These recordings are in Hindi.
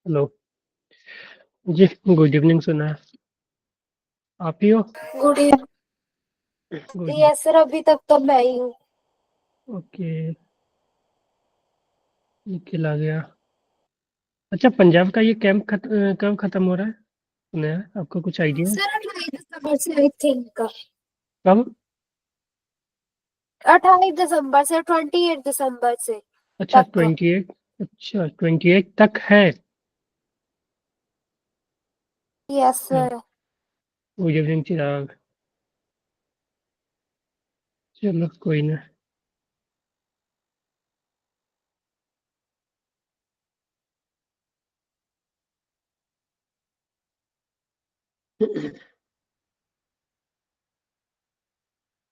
हेलो जी। गुड इवनिंग सुना है। आप ही हो? Good good. यस सर, अभी तक तो मैं ही हूँ। ओके। ये खिला गया। अच्छा, पंजाब का ये कैंप कब खत्म हो रहा है? सुना है, आपको कुछ आइडिया है? सर 28 दिसंबर से आई थिंक। कब? 28 दिसंबर से 28 दिसंबर से अच्छा, तक। 28। अच्छा, 28 तक है। Yes sir. गुड इवनिंग चिराग। चलो कोई ना।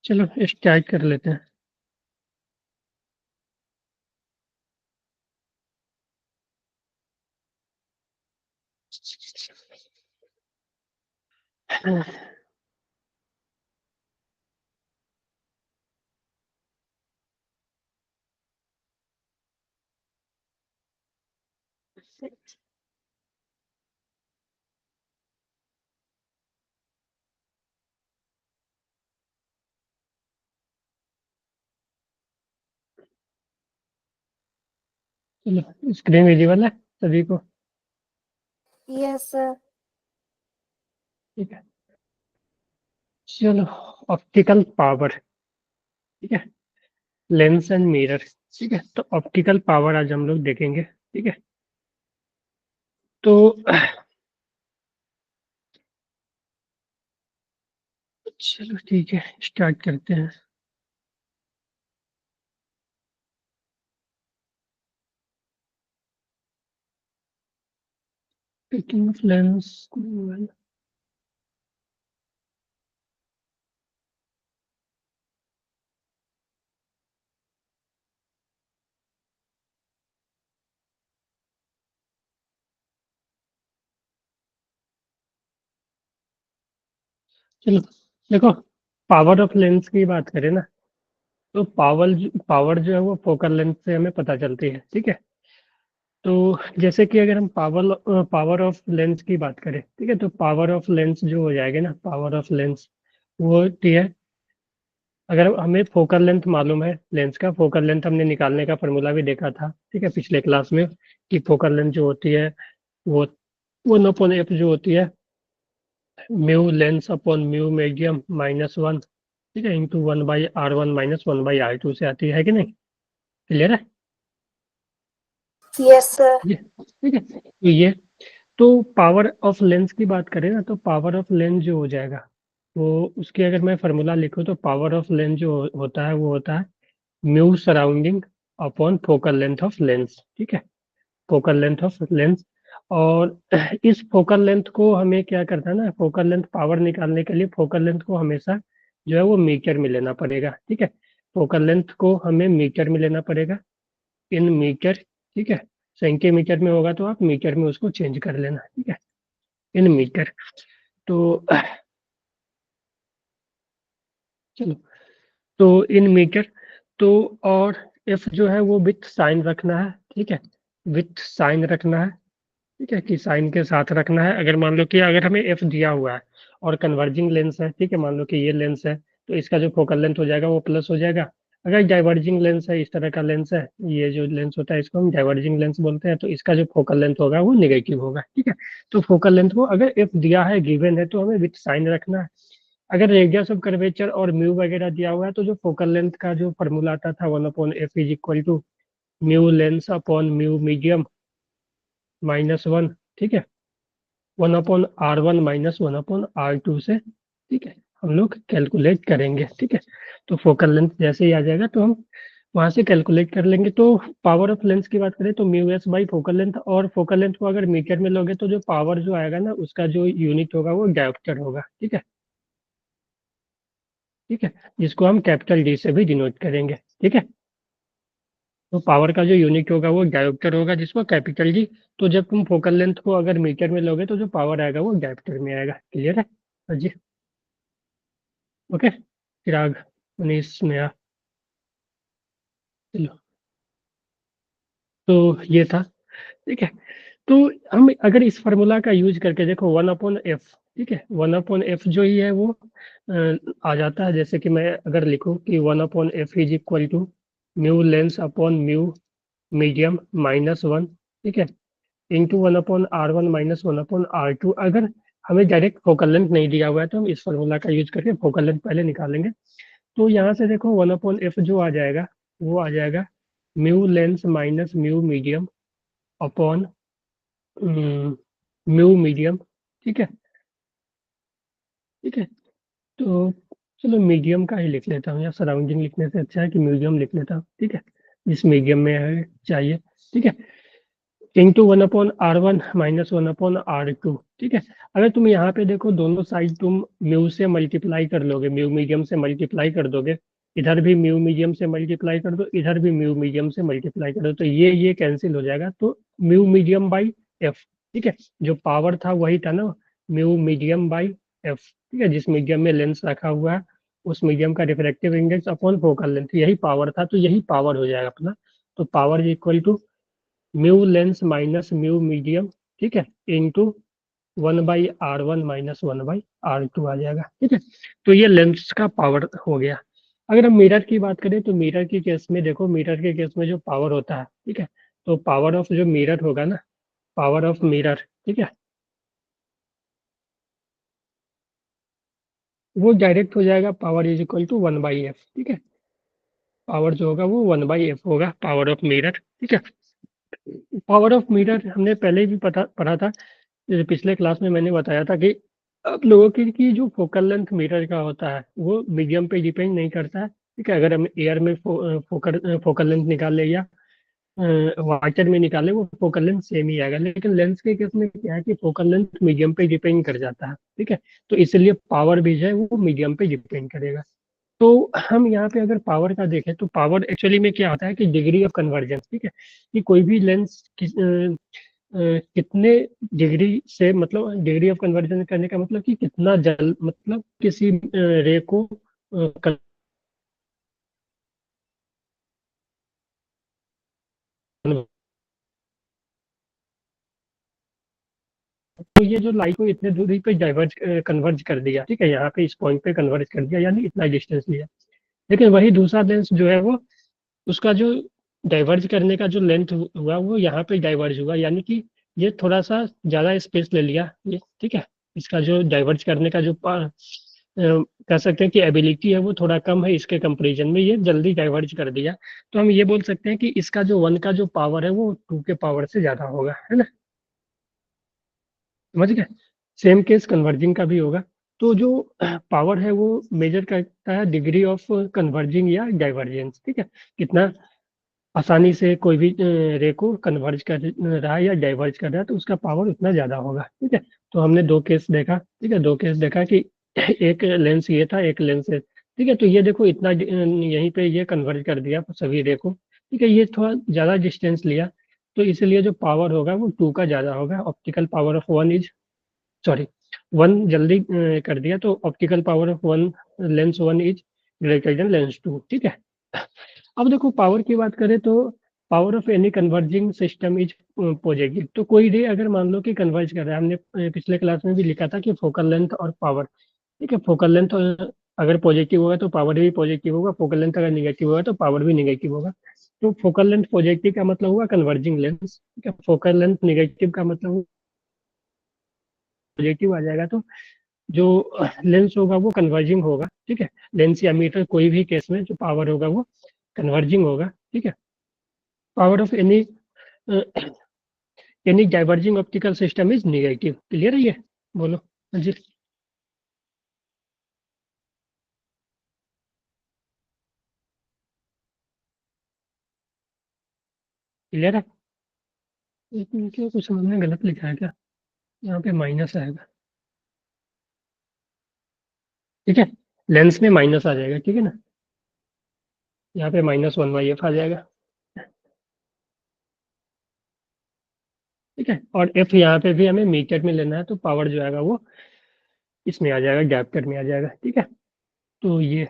चलो स्टार्ट कर लेते हैं। चलो स्क्रीन विजिबल है सभी को? Yes sir. ठीक है। चलो, ऑप्टिकल पावर। ठीक है। Lens and mirror. ठीक है, तो ऑप्टिकल पावर आज हम लोग देखेंगे। ठीक है। तो चलो ठीक है, स्टार्ट करते हैं। Picking of lens. चलो देखो, पावर ऑफ लेंस की बात करें ना, तो पावर जो है वो फोकल लेंथ से हमें पता चलती है। ठीक है। तो जैसे कि अगर हम पावर ऑफ लेंस की बात करें, ठीक है, तो पावर ऑफ लेंस जो हो जाएगा ना, पावर ऑफ लेंस वो होती है, अगर हमें फोकल लेंथ मालूम है लेंस का, फोकल लेंथ हमने निकालने का फॉर्मूला भी देखा था, ठीक है, पिछले क्लास में, कि फोकल लेंथ जो होती है वो 1/f जो होती है, mu lens upon mu medium -1, ठीक है, इंटू 1/r1 -1/r2 से आती है कि नहीं? क्लियर है यस सर। ये? ठीक है, तो ये, तो पावर ऑफ लेंस की बात करें ना, तो पावर ऑफ लेंस जो हो जाएगा, वो उसकी अगर मैं फार्मूला लिखूं, तो पावर ऑफ लेंस जो होता है वो होता है mu surrounding upon focal length of lens. ठीक है, फोकल लेंथ ऑफ लेंस। और इस फोकल लेंथ को हमें क्या करना है ना, फोकल लेंथ पावर निकालने के लिए फोकल लेंथ को हमेशा जो है वो मीटर में लेना पड़ेगा। ठीक है, फोकल लेंथ को हमें मीटर में लेना पड़ेगा, इन मीटर। ठीक है, सेंटीमीटर में होगा तो आप मीटर में उसको चेंज कर लेना। ठीक है, इन मीटर। तो चलो, तो इन मीटर, तो और एफ जो है वो विथ साइन रखना है। ठीक है, विथ साइन रखना है। ठीक है, कि साइन के साथ रखना है। अगर मान लो कि अगर हमें एफ दिया हुआ है और कन्वर्जिंग लेंस है, ठीक है, मान लो कि ये लेंस है, तो इसका जो फोकल लेंथ हो जाएगा वो प्लस हो जाएगा। अगर डाइवर्जिंग लेंस है, इस तरह का लेंस है, ये जो लेंस होता है इसको हम डाइवर्जिंग लेंस बोलते हैं, तो इसका जो फोकल लेंथ होगा वो निगेटिव होगा। ठीक है, तो फोकल लेंथ को अगर एफ दिया है, गिवन है, तो हमें विथ साइन रखना है। अगर रेडियस ऑफ कर्वेचर और म्यू वगैरह दिया हुआ है, तो जो फोकल लेंथ का जो फॉर्मूला आता था 1/f is equal to mu lens upon mu medium -1। ठीक है, 1/r1 -1/r2 से, ठीक है, हम लोग कैलकुलेट करेंगे। ठीक है, तो फोकल लेंथ जैसे ही आ जाएगा तो हम वहां से कैलकुलेट कर लेंगे। तो पावर ऑफ लेंस की बात करें तो mu S by focal length, और फोकल लेंथ को अगर मीटर में लोगे तो जो पावर जो आएगा ना, उसका जो यूनिट होगा वो डायोप्टर होगा। ठीक है। ठीक है, जिसको हम कैपिटल डी से भी डिनोट करेंगे। ठीक है, तो पावर का जो यूनिट होगा वो डायोप्टर होगा, जिसको कैपिटल डी। तो जब तुम फोकल लेंथ को अगर मीटर में लोगे तो जो पावर आएगा वो डायोप्टर में आएगा। क्लियर है? हाँ जी। ओके। चिराग, मनीष, स्नेहा। चलो, तो ये था। ठीक है, तो हम अगर इस फार्मूला का यूज करके देखो 1/f, ठीक है, 1/f जो ही है वो आ जाता है, जैसे कि मैं अगर लिखूं कि 1/f is equal to mu lens upon mu medium -1, ठीक है, इंटू 1/r1 -1/r2। अगर हमें डायरेक्ट फोकल लेंथ नहीं दिया हुआ है तो हम इस फार्मूला का यूज करके फोकल लेंथ पहले निकालेंगे। तो यहाँ से देखो 1/f जो आ जाएगा वो आ जाएगा mu lens minus mu medium upon mu medium, ठीक है, ठीक है। तो चलो मीडियम का ही लिख लेता हूँ, या सराउंडिंग लिखने से अच्छा है कि मीडियम लिख लेता हूँ, ठीक है, जिस मीडियम में है चाहिए, ठीक है, इंटू 1/r1 -1/r2, ठीक है। अगर तुम यहाँ पे देखो दोनों साइड तुम म्यू से मल्टीप्लाई कर लोगे, म्यू मीडियम से मल्टीप्लाई कर दोगे, इधर भी म्यू मीडियम से मल्टीप्लाई कर दो, इधर भी म्यू मीडियम से मल्टीप्लाई कर दो, तो ये कैंसिल हो जाएगा, तो म्यू मीडियम बाई एफ, ठीक है, जो पावर था वही था ना, म्यू मीडियम बाई एफ, ठीक है, जिस मीडियम में लेंस रखा हुआ है उस मीडियम का refractive index upon focal length, यही पावर था, तो यही पावर हो जाएगा अपना। तो power is equal to mu lens minus mu medium, ठीक है, इंटू 1/r1 -1/r2 आ जाएगा, ठीक है। तो ये लेंस का पावर हो गया। अगर हम मिरर की बात करें तो मिरर की केस में देखो, मिरर के केस में जो पावर होता है, ठीक है, तो पावर ऑफ जो मिरर होगा ना, पावर ऑफ मिरर, ठीक है, वो डायरेक्ट हो जाएगा power is equal to 1/f, ठीक है, पावर जो होगा वो 1/f होगा, पावर ऑफ मिरर, ठीक है। पावर ऑफ मिरर हमने पहले भी पढ़ा था, जैसे पिछले क्लास में मैंने बताया था कि आप लोगों की जो फोकल लेंथ मिरर का होता है वो मीडियम पे डिपेंड नहीं करता है, ठीक है, अगर हम एयर में फोकल लेंथ निकाले या वाटर में निकाले वो फोकल लेंथ सेम ही आएगा, लेकिन लेंस के केस में क्या है कि फोकल लेंथ मीडियम पे डिपेंड कर जाता है, ठीक है, तो इसलिए पावर भी जो है वो मीडियम पे डिपेंड करेगा। तो हम यहाँ पे अगर पावर का देखें तो पावर एक्चुअली में क्या होता है कि डिग्री ऑफ कन्वर्जेंस, ठीक है, कि कोई भी लेंस कितने डिग्री से, मतलब डिग्री ऑफ कन्वर्जन करने का मतलब कि कितना जल, मतलब किसी रे को तो ये जो लाइट को इतने दूरी पे डाइवर्ज कन्वर्ज कर दिया, ठीक है, यहाँ पे इस पॉइंट पे कन्वर्ज कर दिया, यानी इतना डिस्टेंस लिया, लेकिन वही दूसरा लेंस जो है वो उसका जो डाइवर्ज करने का जो लेंथ हुआ वो यहाँ पे डाइवर्ज हुआ, यानी कि ये थोड़ा सा ज्यादा स्पेस ले लिया ये, ठीक है, इसका जो डाइवर्ज करने का जो कह सकते हैं कि एबिलिटी है वो थोड़ा कम है, इसके कंपैरिजन में ये जल्दी डाइवर्ज कर दिया। तो हम ये बोल सकते हैं कि इसका जो 1 का जो पावर है वो 2 के पावर से ज्यादा होगा, है ना, समझ गए। सेम केस कन्वर्जिंग का भी होगा। तो जो पावर है वो मेजर करता है डिग्री ऑफ कन्वर्जिंग या डाइवर्जेंस, ठीक है, कितना आसानी से कोई भी रे को कन्वर्ज कर रहा है या डाइवर्ज कर रहा है, तो उसका पावर उतना ज्यादा होगा, ठीक है। तो हमने दो केस देखा, ठीक है, दो केस देखा कि एक लेंस ये था, एक लेंस है, ठीक है, तो ये देखो इतना यहीं पे ये कन्वर्ज कर दिया सभी रे को, ठीक है, ये थोड़ा ज्यादा डिस्टेंस लिया, तो इसलिए जो पावर होगा वो 2 का ज्यादा होगा। Optical power of 1 is, sorry, 1 जल्दी कर दिया, तो optical power of 1, lens 1 is greater than lens 2, ठीक है। अब देखो पावर की बात करें तो power of any converging system is positive. तो कोई रे अगर मान लो कि कन्वर्ज कर रहा है, हमने पिछले क्लास में भी लिखा था कि फोकल लेंथ और पावर, ठीक है, फोकल लेंथ अगर पॉजिटिव होगा तो पावर भी पॉजिटिव होगा, फोकल लेंथ अगर निगेटिव होगा तो पावर भी निगेटिव होगा। तो फोकल लेंथ पॉजिटिव का मतलब हुआ कन्वर्जिंग लेंस, ठीक है, फोकल लेंथ निगेटिव का मतलब पॉजिटिव आ जाएगा, तो जो लेंस होगा वो कन्वर्जिंग होगा, ठीक है, लेंस या मीटर कोई भी केस में जो पावर होगा वो कन्वर्जिंग होगा, ठीक है। Power of any diverging optical system is negative. Clear है ये? बोलो। हाँ जी, क्लियर है? क्यों कुछ समझ में गलत लिखा है क्या? यहाँ पे माइनस आएगा, ठीक है, लेंस में माइनस आ जाएगा, ठीक है ना, यहाँ पे -1/f आ जाएगा, ठीक है, और एफ यहाँ पे भी हमें मीटर में लेना है, तो पावर जो आएगा वो इसमें आ जाएगा, डायप्टर में आ जाएगा, ठीक है। तो ये,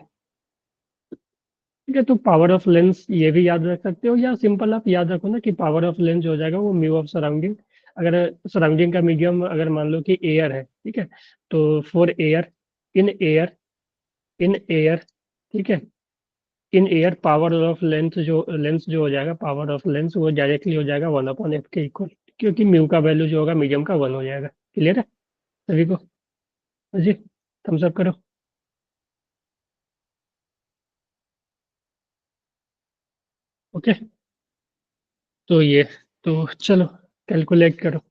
ठीक है, तो पावर ऑफ लेंस ये भी याद रख सकते हो, या सिंपल आप याद रखो ना कि पावर ऑफ लेंस जो हो जाएगा वो म्यू ऑफ सराउंडिंग अगर सराउंडिंग का मीडियम अगर मान लो कि एयर है, ठीक है, तो for air, in air, in air, ठीक है, in air power of lens जो हो जाएगा, पावर ऑफ लेंस वो डायरेक्टली हो जाएगा 1/f के इक्वल, क्योंकि म्यू का वैल्यू जो होगा मीडियम का 1 हो जाएगा। क्लियर है सभी को? हाँ जी, थम्स अप करो। ओके, तो ये, तो चलो कैलकुलेट करो।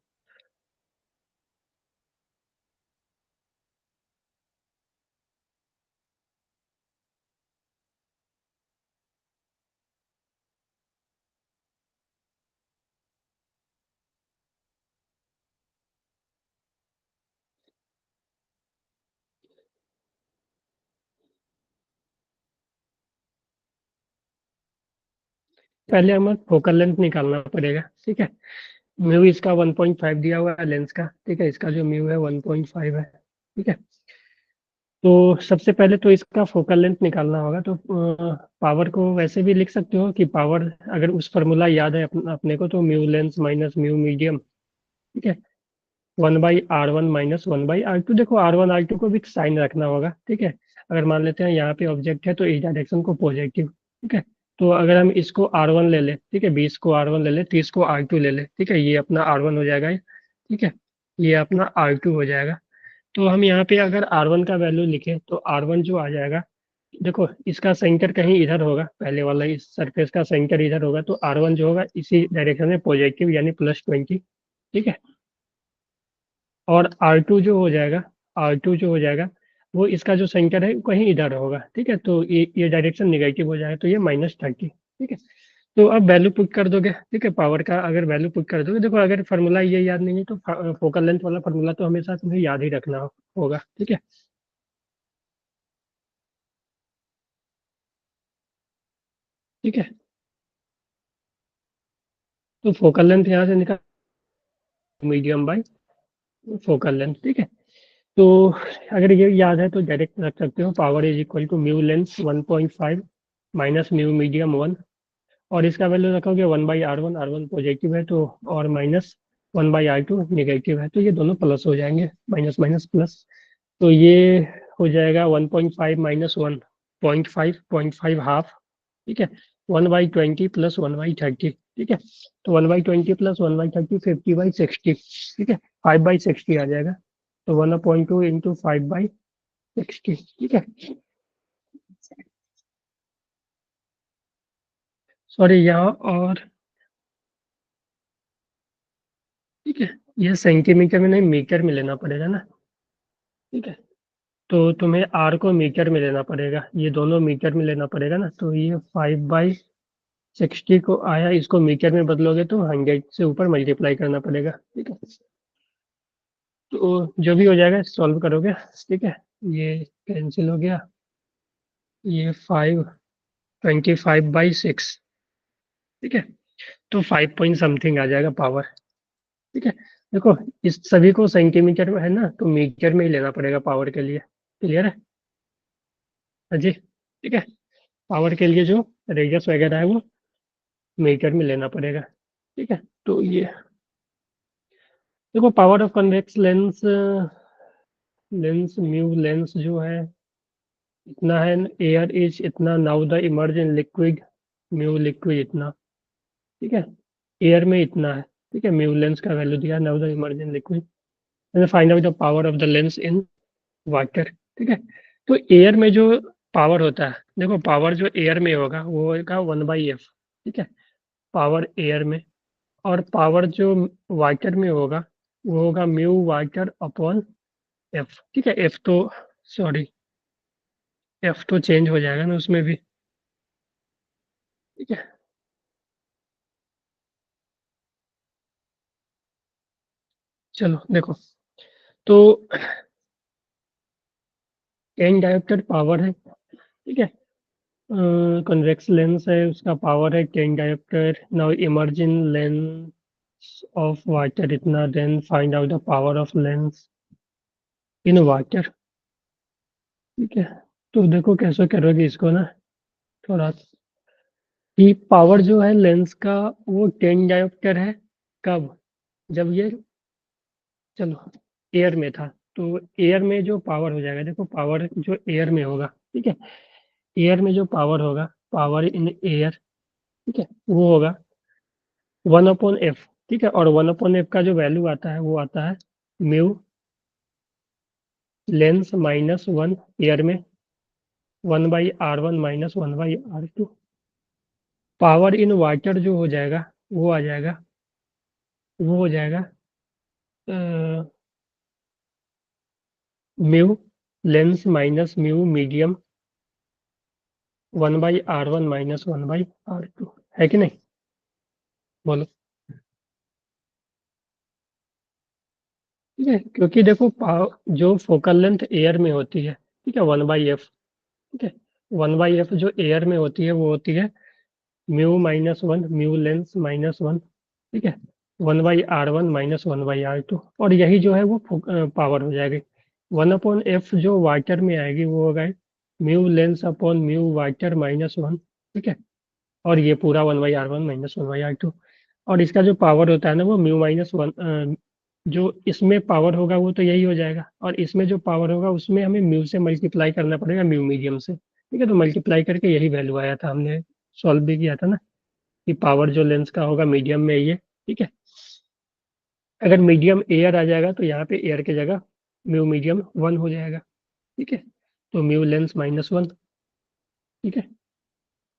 पहले हमें फोकल लेंथ निकालना पड़ेगा, ठीक है। म्यू इसका 1.5 दिया हुआ है लेंस का, ठीक है, इसका जो म्यू है 1.5 है, ठीक है। तो सबसे पहले तो इसका फोकल लेंथ निकालना होगा, तो पावर को वैसे भी लिख सकते हो कि पावर, अगर उस फॉर्मूला याद है अपने को, तो mu lens minus mu medium, ठीक है, 1/r1 माइनस 1/r2। देखो r1 r2 को भी साइन रखना होगा, ठीक है। अगर मान लेते हैं यहाँ पे ऑब्जेक्ट है तो इस डायरेक्शन को पॉजिटिव, ठीक है। तो अगर हम इसको r1 ले ले, ठीक है, 20 को r1 ले ले, 30 को r2 ले ले, ठीक है, ये अपना r1 हो जाएगा, ठीक है, ये अपना r2 हो जाएगा। तो हम यहाँ पे अगर r1 का वैल्यू लिखें तो r1 जो आ जाएगा, देखो इसका सेंटर कहीं इधर होगा, पहले वाला इस सरफेस का सेंटर इधर होगा, तो r1 जो होगा इसी डायरेक्शन में पॉजिटिव यानी +20, ठीक है। और R2 जो हो जाएगा, R2 जो हो जाएगा वो इसका जो सेंटर है कहीं इधर होगा, ठीक है, तो ये डायरेक्शन निगेटिव हो जाएगा, तो ये -30, ठीक है। तो अब वैल्यू पुट कर दोगे, ठीक है, पावर का अगर वैल्यू पुट कर दोगे, देखो अगर फार्मूला ये याद नहीं है तो फोकल लेंथ वाला फार्मूला तो हमेशा तुम्हें याद ही रखना होगा, ठीक है। ठीक है, तो फोकल लेंथ यहाँ से निकाल, मीडियम बाई फोकल लेंथ, ठीक है। तो अगर ये याद है तो डायरेक्ट रख सकते हो, power is equal to mu lens 1.5 minus mu medium 1, और इसका वैल्यू रखोगे 1/r1, r1 पॉजिटिव है तो, और माइनस 1/r2 निगेटिव है, तो ये दोनों प्लस हो जाएंगे, माइनस माइनस प्लस। तो ये हो जाएगा 1.5 माइनस 1.5, 0.5 हाफ, ठीक है, 1/20 प्लस 1/30, ठीक है। तो 1/20 प्लस 1/30 50/60, ठीक है, 5/60 आ जाएगा। तो 1/2 इंटू 5/60, ठीक है। सॉरी यहाँ और, ठीक है, ये सेंटीमीटर में नहीं मीटर में लेना पड़ेगा ना, ठीक है। तो तुम्हें आर को मीटर में लेना पड़ेगा, ये दोनों मीटर में लेना पड़ेगा ना, तो ये 5/60 को आया, इसको मीटर में बदलोगे तो 100 से ऊपर मल्टीप्लाई करना पड़ेगा, ठीक है। तो जो भी हो जाएगा सॉल्व करोगे, ठीक है, ये कैंसिल हो गया, ये 5/25/6, ठीक है, तो 5 पॉइंट समथिंग आ जाएगा पावर, ठीक है। देखो इस सभी को सेंटीमीटर में है ना, तो मीटर में ही लेना पड़ेगा पावर के लिए। क्लियर है? हाँ जी, ठीक है। पावर के लिए जो रेडियस वगैरह है वो मीटर में लेना पड़ेगा, ठीक है। तो ये देखो power of convex lens, lens mu lens जो है इतना है, एयर इज इतना, now the emerge in liquid, mu liquid इतना, ठीक है, एयर में इतना है, ठीक है, म्यू लेंस का वैल्यू दिया, now the emerge in liquid, and find out the power of the lens in water, ठीक है। तो एयर में जो पावर होता है, देखो पावर जो एयर में होगा वो होगा 1/f, ठीक है, पावर एयर में। और पावर जो वाटर में होगा वो होगा म्यू वाटर अपॉन एफ, ठीक है। एफ तो, सॉरी, एफ तो चेंज हो जाएगा ना उसमें भी, ठीक है। चलो देखो, तो 10 डायोप्टर पावर है, ठीक है, कन्वेक्स लेंस है, उसका पावर है 10 dioptre. Now emerging lens of water इतना, then find out the power of lens in water, ठीक है। तो देखो कैसे करोगे इसको ना, थोड़ा, कि पावर जो है लेंस का वो 10 डायोप्टर है, कब, जब ये चलो एयर में था, तो एयर में जो पावर हो जाएगा, देखो पावर जो एयर में होगा, ठीक है, एयर में जो पावर होगा, पावर इन एयर, ठीक है, वो होगा 1/f, ठीक है, और 1/f का जो वैल्यू आता है वो आता है म्यू लेंस -1 एयर में 1/r1 - 1/r2। Power in water जो हो जाएगा वो आ जाएगा, वो हो जाएगा mu lens minus mu medium 1/r1 - 1/r2, है कि नहीं? बोलो। ठीक है, क्योंकि देखो जो फोकल लेंथ एयर में होती है, ठीक है, 1/f, ठीक है, 1/f जो एयर में होती है वो होती है म्यू -1 म्यू लेंस -1, ठीक है, 1/r1 - 1/r2, और यही जो है वो पावर हो जाएगी। 1/f जो वाटर में आएगी वो होगा mu lens upon mu water -1, ठीक है, और ये पूरा 1/r1 - 1/r2, और इसका जो पावर होता है ना वो म्यू -1, जो इसमें पावर होगा वो तो यही हो जाएगा, और इसमें जो पावर होगा उसमें हमें म्यू से मल्टीप्लाई करना पड़ेगा, म्यू मीडियम से, ठीक है, तो मल्टीप्लाई करके यही वैल्यू आया था, हमने सॉल्व भी किया था ना, कि पावर जो लेंस का होगा मीडियम में ये, ठीक है, अगर मीडियम एयर आ जाएगा तो यहाँ पे एयर की जगह म्यू मीडियम 1 हो जाएगा, ठीक है, तो म्यू लेंस -1, ठीक है,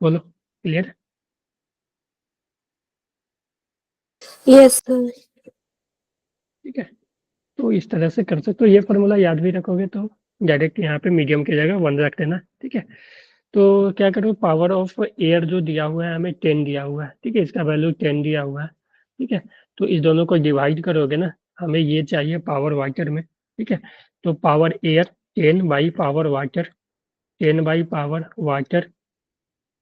बोलो क्लियर? Yes sir. ठीक है, तो इस तरह से कर सकते हो, ये फॉर्मूला याद भी रखोगे तो डायरेक्ट यहाँ पे मीडियम की जगह 1 रख देना, ठीक है। तो क्या करो, पावर ऑफ एयर जो दिया हुआ है हमें 10 दिया हुआ है, ठीक है, इसका वैल्यू 10 दिया हुआ है, ठीक है, तो इस दोनों को डिवाइड करोगे ना, हमें ये चाहिए पावर वाटर में, ठीक है, तो power air 10 by power water, 10 by power water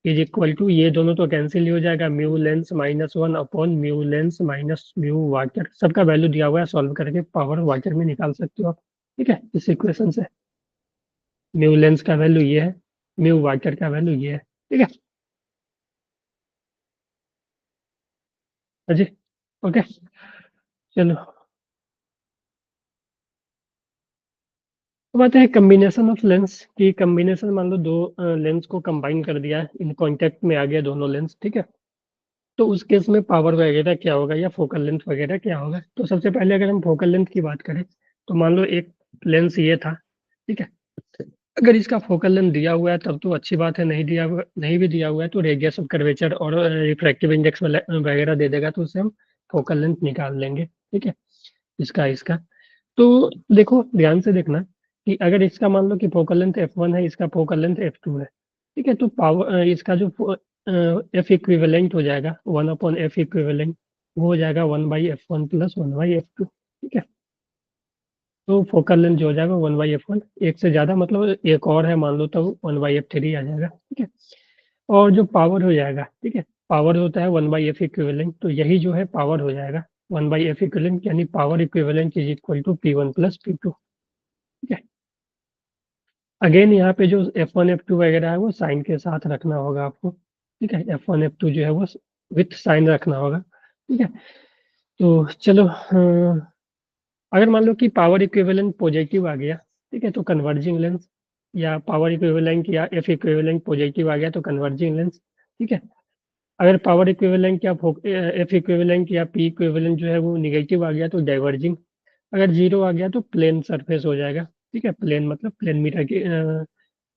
is equal to, ये दोनों तो कैंसिल ही हो जाएगा, mu lens -1 upon mu lens minus mu water, सबका वैल्यू दिया हुआ है, सॉल्व करके पावर वाटर में निकाल सकते हो आप, ठीक है, इस इक्वेशन से म्यू लेंस का वैल्यू ये है, म्यू वाटर का वैल्यू ये है, ठीक है अजय, ओके, चलो। तो बात है कम्बिनेशन ऑफ लेंस की, कम्बिनेशन मान लो दो लेंस को कंबाइन कर दिया, इन कांटेक्ट में आ गया दोनों लेंस, ठीक है, तो उस केस में पावर वगैरह क्या होगा या फोकल लेंथ वगैरह क्या होगा? तो सबसे पहले अगर हम फोकल लेंथ की बात करें, तो मान लो एक लेंस ये था, ठीक है, अगर इसका फोकल लेंथ दिया हुआ है तब तो अच्छी बात है, नहीं दिया हुआ, नहीं भी दिया हुआ है तो रेडियस ऑफ कर्वेचर और रिफ्रैक्टिव इंडेक्स वगैरह दे देगा, तो उससे हम फोकल लेंथ निकाल लेंगे, ठीक है, इसका इसका तो देखो ध्यान से देखना कि अगर इसका मान लो कि फोकल लेंथ f1 है, इसका फोकल लेंथ f2 है, ठीक है, तो पावर इसका जो एफ इक्विवेलेंट हो जाएगा 1/f इक्विवेलेंट, वो हो जाएगा 1/f1 + 1/f2, ठीक है, तो फोकल लेंथ जो हो जाएगा 1/f1, एक से ज्यादा मतलब एक और है मान लो तो 1/f3 आ जाएगा, ठीक है, और जो पावर हो जाएगा, ठीक है, पावर होता है 1/f इक्विवेलेंट, तो यही जो है पावर हो जाएगा 1/f इक्विवेलेंट, यानी power equivalent is equal to P1 + P2, ठीक है, अगेन यहाँ पे जो F1 F2 वगैरह है वो साइन के साथ रखना होगा आपको, ठीक है, F1 F2 जो है वो विथ साइन रखना होगा, ठीक है, तो चलो अगर मान लो कि पावर इक्विवेलेंट पॉजिटिव आ गया, ठीक है, तो कन्वर्जिंग लेंस, या पावर इक्विवेलेंट या एफ इक्विवेलेंट पॉजिटिव आ गया तो कन्वर्जिंग लेंस, ठीक है, अगर पावर इक्विवेलेंट या एफ इक्विवेलेंट या पी इक्विवेलेंट जो है वो निगेटिव आ गया तो डाइवर्जिंग, अगर जीरो आ गया तो प्लेन सरफेस हो जाएगा, ठीक है, प्लेन मतलब प्लेन मीटर की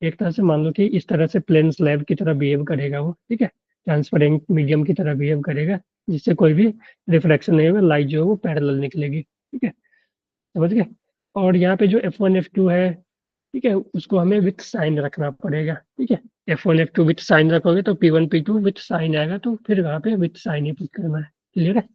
एक तरह से मान लो कि इस तरह से प्लेन स्लैब की तरह बिहेव करेगा वो, ठीक है, ट्रांसपेरेंट मीडियम की तरह बिहेव करेगा, जिससे कोई भी रिफ्लेक्शन नहीं होगा, लाइट जो है वो पैरेलल निकलेगी, ठीक है, समझ गए? और यहाँ पे जो F1 F2 है, ठीक है, उसको हमें विथ साइन रखना पड़ेगा, ठीक है, F1 F2 विथ साइन रखोगे तो P1 P2 विथ साइन आएगा, तो फिर वहाँ पे विथ साइन ही पिक करना है, क्लियर है?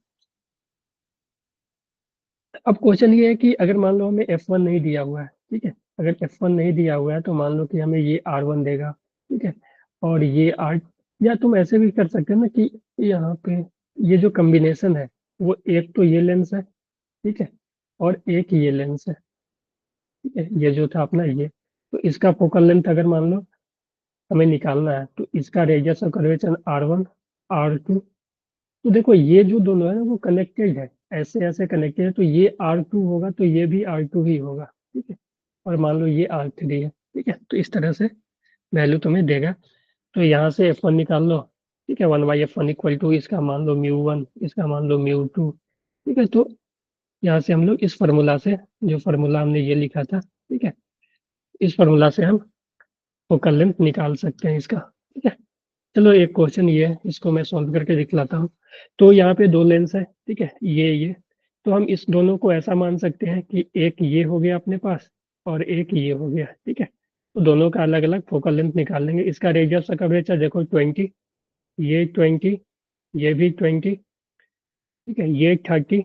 अब क्वेश्चन ये है कि अगर मान लो हमें F1 नहीं दिया हुआ है, ठीक है, अगर F1 नहीं दिया हुआ है तो मान लो कि हमें ये R1 देगा, ठीक है, और ये R, या तुम ऐसे भी कर सकते हो ना कि यहाँ पे ये जो कम्बिनेशन है वो एक तो ये लेंस है, ठीक है, और एक ये लेंस है, ठीक है, ये जो था अपना ये, तो इसका फोकल लेंथ अगर मान लो हमें निकालना है तो इसका radius of curvature R1 R2, तो देखो ये जो दोनों है ना वो कनेक्टेड है, ऐसे ऐसे कनेक्टेड है, तो ये R2 होगा तो ये भी R2 ही होगा, ठीक है। और मान लो ये R3 है, ठीक है। तो इस तरह से वैल्यू तुम्हें देगा। तो यहाँ से F1 निकाल लो, ठीक है। 1/F1 इक्वल टू इसका मान लो μ1, इसका मान लो μ2, ठीक है। तो यहाँ से हम लोग इस फार्मूला से, जो फार्मूला हमने ये लिखा था, ठीक है, इस फार्मूला से हम फोकल लेंथ निकाल सकते हैं इसका, ठीक है। चलो एक क्वेश्चन ये है, इसको मैं सॉल्व करके दिखलाता हूँ। तो यहाँ पे दो लेंस है, ठीक है, ये। तो हम इस दोनों को ऐसा मान सकते हैं कि एक ये हो गया अपने पास और एक ये हो गया, ठीक है। तो दोनों का अलग अलग फोकल लेंथ निकाल लेंगे। इसका रेडियस का कर्वेचर देखो 20, ये 20, ये भी 20, ठीक है, ये 30,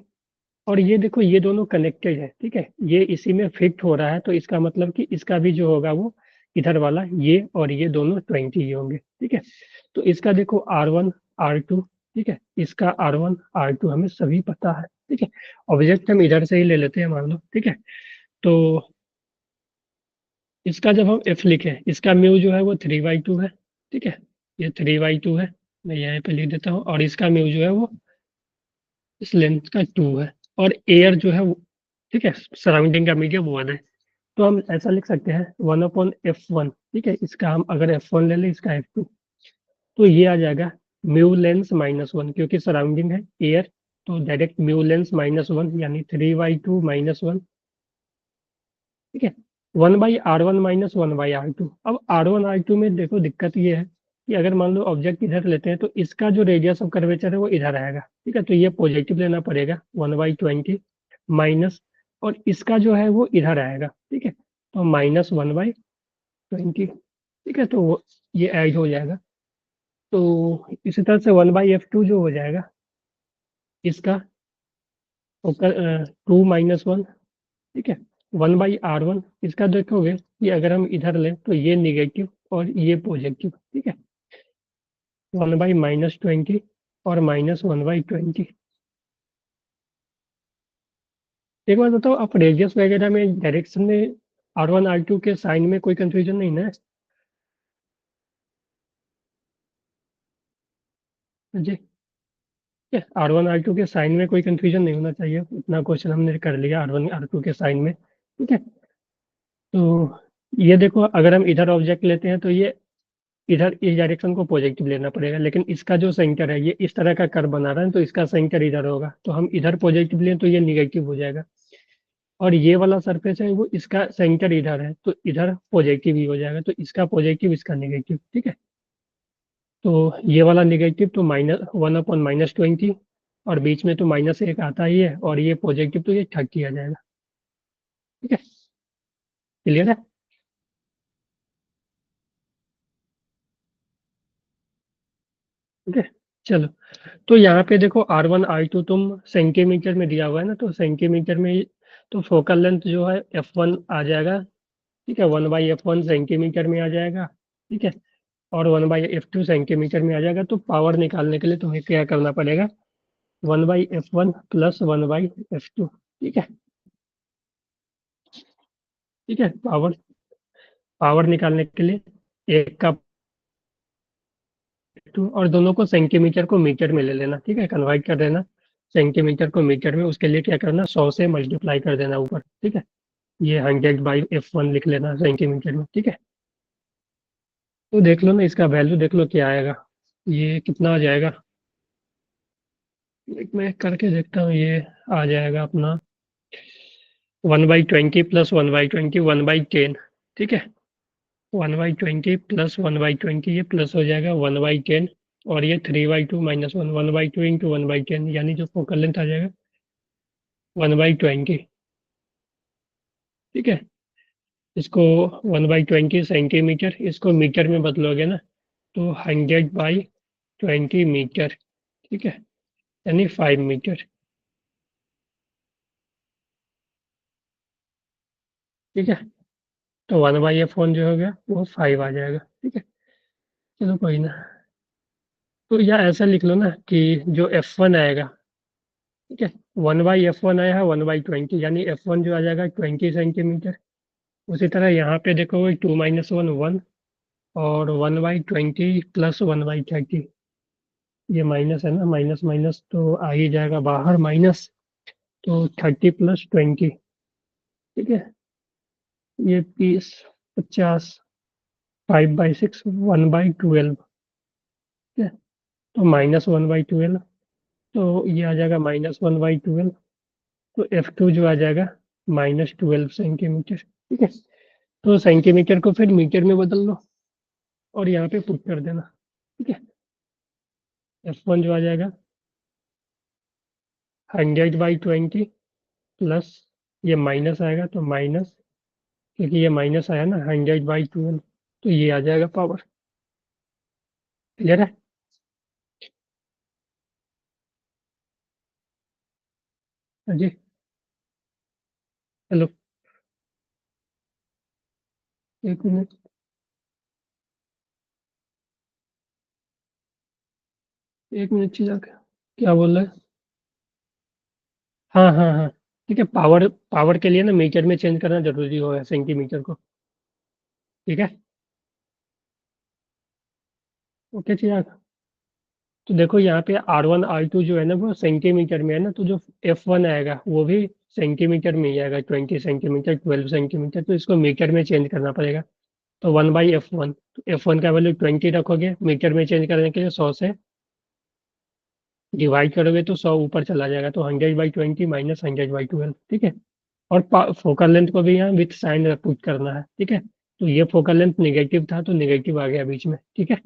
और ये देखो ये दोनों कनेक्टेड है, ठीक है। ये इसी में फिट हो रहा है, तो इसका मतलब कि इसका भी जो होगा वो इधर वाला ये और ये दोनों 20 ही होंगे, ठीक है। तो इसका देखो R1 R2, ठीक है, इसका R1 R2 हमें सभी पता है, ठीक है। ऑब्जेक्ट हम इधर से ही ले लेते हैं मान लो, ठीक है। तो इसका जब हम F लिखें, इसका म्यू जो है वो 3/2 है, ठीक है। ये 3/2 है, मैं यहाँ पे लिख देता हूँ। और इसका म्यू जो है वो इस लेंथ का 2 है। और एयर जो है वो, ठीक है, सराउंडिंग का मीडियम 1 है। तो हम ऐसा लिख सकते हैं 1/F1, ठीक है। इसका हम अगर F1 ले लें, इसका F2, तो ये आ जाएगा म्यू लेंस -1, क्योंकि सराउंडिंग है एयर, तो डायरेक्ट म्यू लेंस -1 यानी 3/2 -1, ठीक है। 1/R1 - 1/R2। अब R1 R2 में देखो दिक्कत ये है कि अगर मान लो ऑब्जेक्ट इधर लेते हैं, तो इसका जो रेडियस ऑफ कर्वेचर है वो इधर आएगा, ठीक है। तो ये पॉजिटिव लेना पड़ेगा 1/20 माइनस, और इसका जो है वो इधर आएगा, ठीक है। तो -1/20, ठीक है। तो ये ऐड हो जाएगा। तो इसी तरह से 1/F2 जो हो जाएगा, इसका 2 - 1, ठीक है। 1/R1, इसका देखोगे कि अगर हम इधर लें तो ये निगेटिव और ये पॉजिटिव, ठीक है। 1/-20 और -1/20। एक बात बताओ, आप रेडियस वगैरह में डायरेक्शन में R1 R2 के साइन में कोई कंफ्यूजन नहीं ना है जी? R1 R2 के साइन में कोई कंफ्यूजन नहीं होना चाहिए। इतना क्वेश्चन हमने कर लिया R1 R2 के साइन में, ठीक है। तो ये देखो, अगर हम इधर ऑब्जेक्ट लेते हैं तो ये इधर इस डायरेक्शन को पॉजिटिव लेना पड़ेगा, लेकिन इसका जो सेंटर है ये इस तरह का कर्व बना रहा है, तो इसका सेंटर इधर होगा, तो हम इधर पॉजिटिव लें तो ये निगेटिव हो जाएगा। और ये वाला सरफेस है वो, इसका सेंटर इधर है, तो इधर पॉजिटिव ही हो जाएगा, तो इसका पॉजिटिव इसका निगेटिव, ठीक है। तो ये वाला निगेटिव तो -1/-20, और बीच में तो -1 आता ही है, और ये पॉजिटिव तो ये 30 आ जाएगा, ठीक है। क्लियर है? ठीक है, चलो। तो यहाँ पे देखो R1 R2 तुम सेंटीमीटर में दिया हुआ है ना, तो सेंटीमीटर में तो फोकल लेंथ जो है F1 आ जाएगा, ठीक है। 1/F1 सेंटीमीटर में आ जाएगा, ठीक है। और 1/F2 सेंटीमीटर में आ जाएगा। तो पावर निकालने के लिए तुम्हें क्या करना पड़ेगा, 1/F1 + 1/F2, ठीक है। ठीक है, पावर पावर निकालने के लिए एक का 2, और दोनों को सेंटीमीटर को मीटर में ले लेना, ठीक है, कन्वर्ट कर देना सेंटीमीटर को मीटर में। उसके लिए क्या करना, 100 से मल्टीप्लाई कर देना ऊपर, ठीक है। ये 100/F1 लिख लेना सेंटीमीटर में, ठीक है। तो देख लो ना, इसका वैल्यू देख लो क्या आएगा, ये कितना आ जाएगा। एक मैं करके देखता हूँ, ये आ जाएगा अपना 1/20 + 1/20 1/10, ठीक है। 1/20 + 1/20 ये प्लस हो जाएगा 1/10, और ये 3/2 - 1 1/2 × 1/10, यानी जो फोकल लेंथ आ जाएगा 1/20, ठीक है। इसको 1/20 सेंटीमीटर, इसको मीटर में बदलोगे ना, तो 100/20 मीटर, ठीक है, यानी 5 मीटर, ठीक है। तो 1/F1 जो हो गया वो 5 आ जाएगा, ठीक है। चलो कोई ना। तो या ऐसा लिख लो ना कि जो F1 आएगा, ठीक है, 1/F1 आया है 1/20, यानी F1 जो आ जाएगा 20 सेंटीमीटर। उसी तरह यहाँ पे देखो 2 - 1 1, और 1/20 + 1/30, ये माइनस है ना, माइनस माइनस तो आ ही जाएगा बाहर माइनस, तो 30 + 20, ठीक है, ये 30, 50, 5/6, 1/12, ठीक है, तो -1/12, तो ये आ जाएगा -1/12, तो F2 जो आ जाएगा -12 सेंटीमीटर, ठीक है। तो सेंटीमीटर को फिर मीटर में बदल लो और यहाँ पे पुट कर देना, ठीक है। F1 जो आ जाएगा 100/20 प्लस, ये माइनस आएगा तो माइनस, क्योंकि ये माइनस आया ना 100/12, तो ये आ जाएगा पावर। क्लियर है? हाँ जी। हेलो, एक मिनट, एक मिनट चीज़ क्या बोल रहा है? हाँ हाँ हाँ, ठीक है। पावर पावर के लिए ना मीटर में चेंज करना जरूरी होगा सेंटीमीटर को, ठीक है। ओके चिराग, तो देखो यहाँ पे R1 R2 जो है ना वो सेंटीमीटर में है ना, तो जो F1 आएगा वो भी सेंटीमीटर में ही आएगा, 20 सेंटीमीटर, 12 सेंटीमीटर, तो इसको मीटर में चेंज करना पड़ेगा। तो 1/F1, तो F1 का वैल्यू 20 रखोगे, मीटर में चेंज करने के लिए 100 से डिवाइड करोगे तो 100 ऊपर चला जाएगा, तो 100/20 -100/12, ठीक है। और फोकल लेंथ को भी यहाँ विथ साइन पुट करना है, ठीक है। तो ये फोकल लेंथ निगेटिव था तो निगेटिव आ गया बीच में, ठीक है।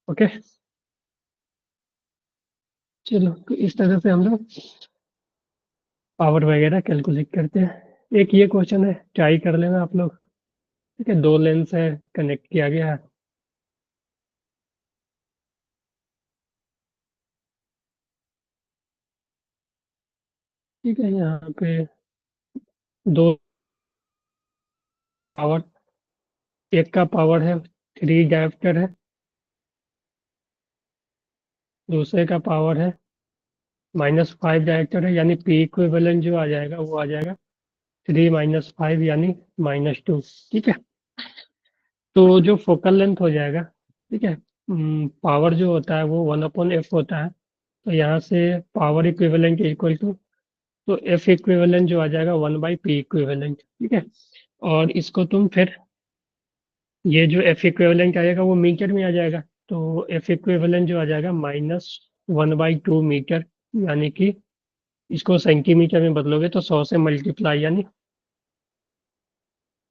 ओके, चलो, तो इस तरह से हम लोग पावर वगैरह कैलकुलेट करते हैं। एक ये क्वेश्चन है, ट्राई कर लेना आप लोग, ठीक है। दो लेंस है, कनेक्ट किया गया है, ठीक है। यहाँ पे दो पावर, एक का पावर है 3 डायोप्टर है, दूसरे का पावर है -5 डायोप्टर है, यानी पी इक्विवेलेंट जो आ जाएगा वो आ जाएगा 3 - 5 यानी -2, ठीक है। तो जो फोकल लेंथ हो जाएगा, ठीक है, पावर जो होता है वो 1/f होता है, तो यहाँ से पावर इक्विवेलेंट इक्वल टू, तो एफ इक्विवेलेंट जो आ जाएगा 1/p इक्विवेलेंट, ठीक है। और इसको तुम फिर, ये जो एफ इक्विवेलेंट आएगा वो मीटर में आ जाएगा, तो एफ इक्विवेलेंट जो आ जाएगा -1/2 मीटर, यानी कि इसको सेंटीमीटर में बदलोगे तो 100 से मल्टीप्लाई, यानी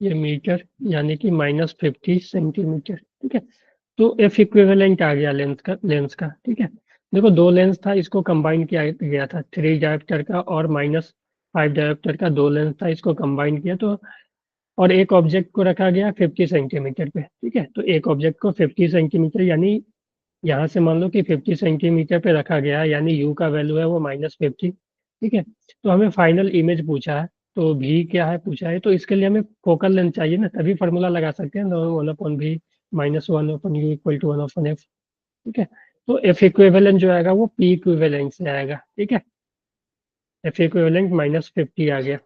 ये मीटर, यानी कि -50 सेंटीमीटर, ठीक है। तो एफ इक्विवेलेंट आ गया लेंस का, ठीक है। देखो दो लेंस था, इसको कंबाइन किया गया था, 3 डायोप्टर का और -5 डायोप्टर का दो लेंस था, इसको कंबाइन किया तो, और एक ऑब्जेक्ट को रखा गया 50 सेंटीमीटर पे, ठीक है। तो एक ऑब्जेक्ट को 50 सेंटीमीटर, यानी यहाँ से मान लो कि 50 सेंटीमीटर पे रखा गया है, यानी यू का वैल्यू है वो -50, ठीक है। तो हमें फाइनल इमेज पूछा है, तो भी क्या है पूछा है, तो इसके लिए हमें फोकल लेंथ चाहिए ना, तभी फॉर्मूला लगा सकते हैं, 1/v -1/u equal to 1/f, ठीक है। तो एफ इक्विवेलेंट जो आएगा वो पी इक्विवेलेंट से आएगा, ठीक है। एफ इक्विवेलेंट -50 आ गया।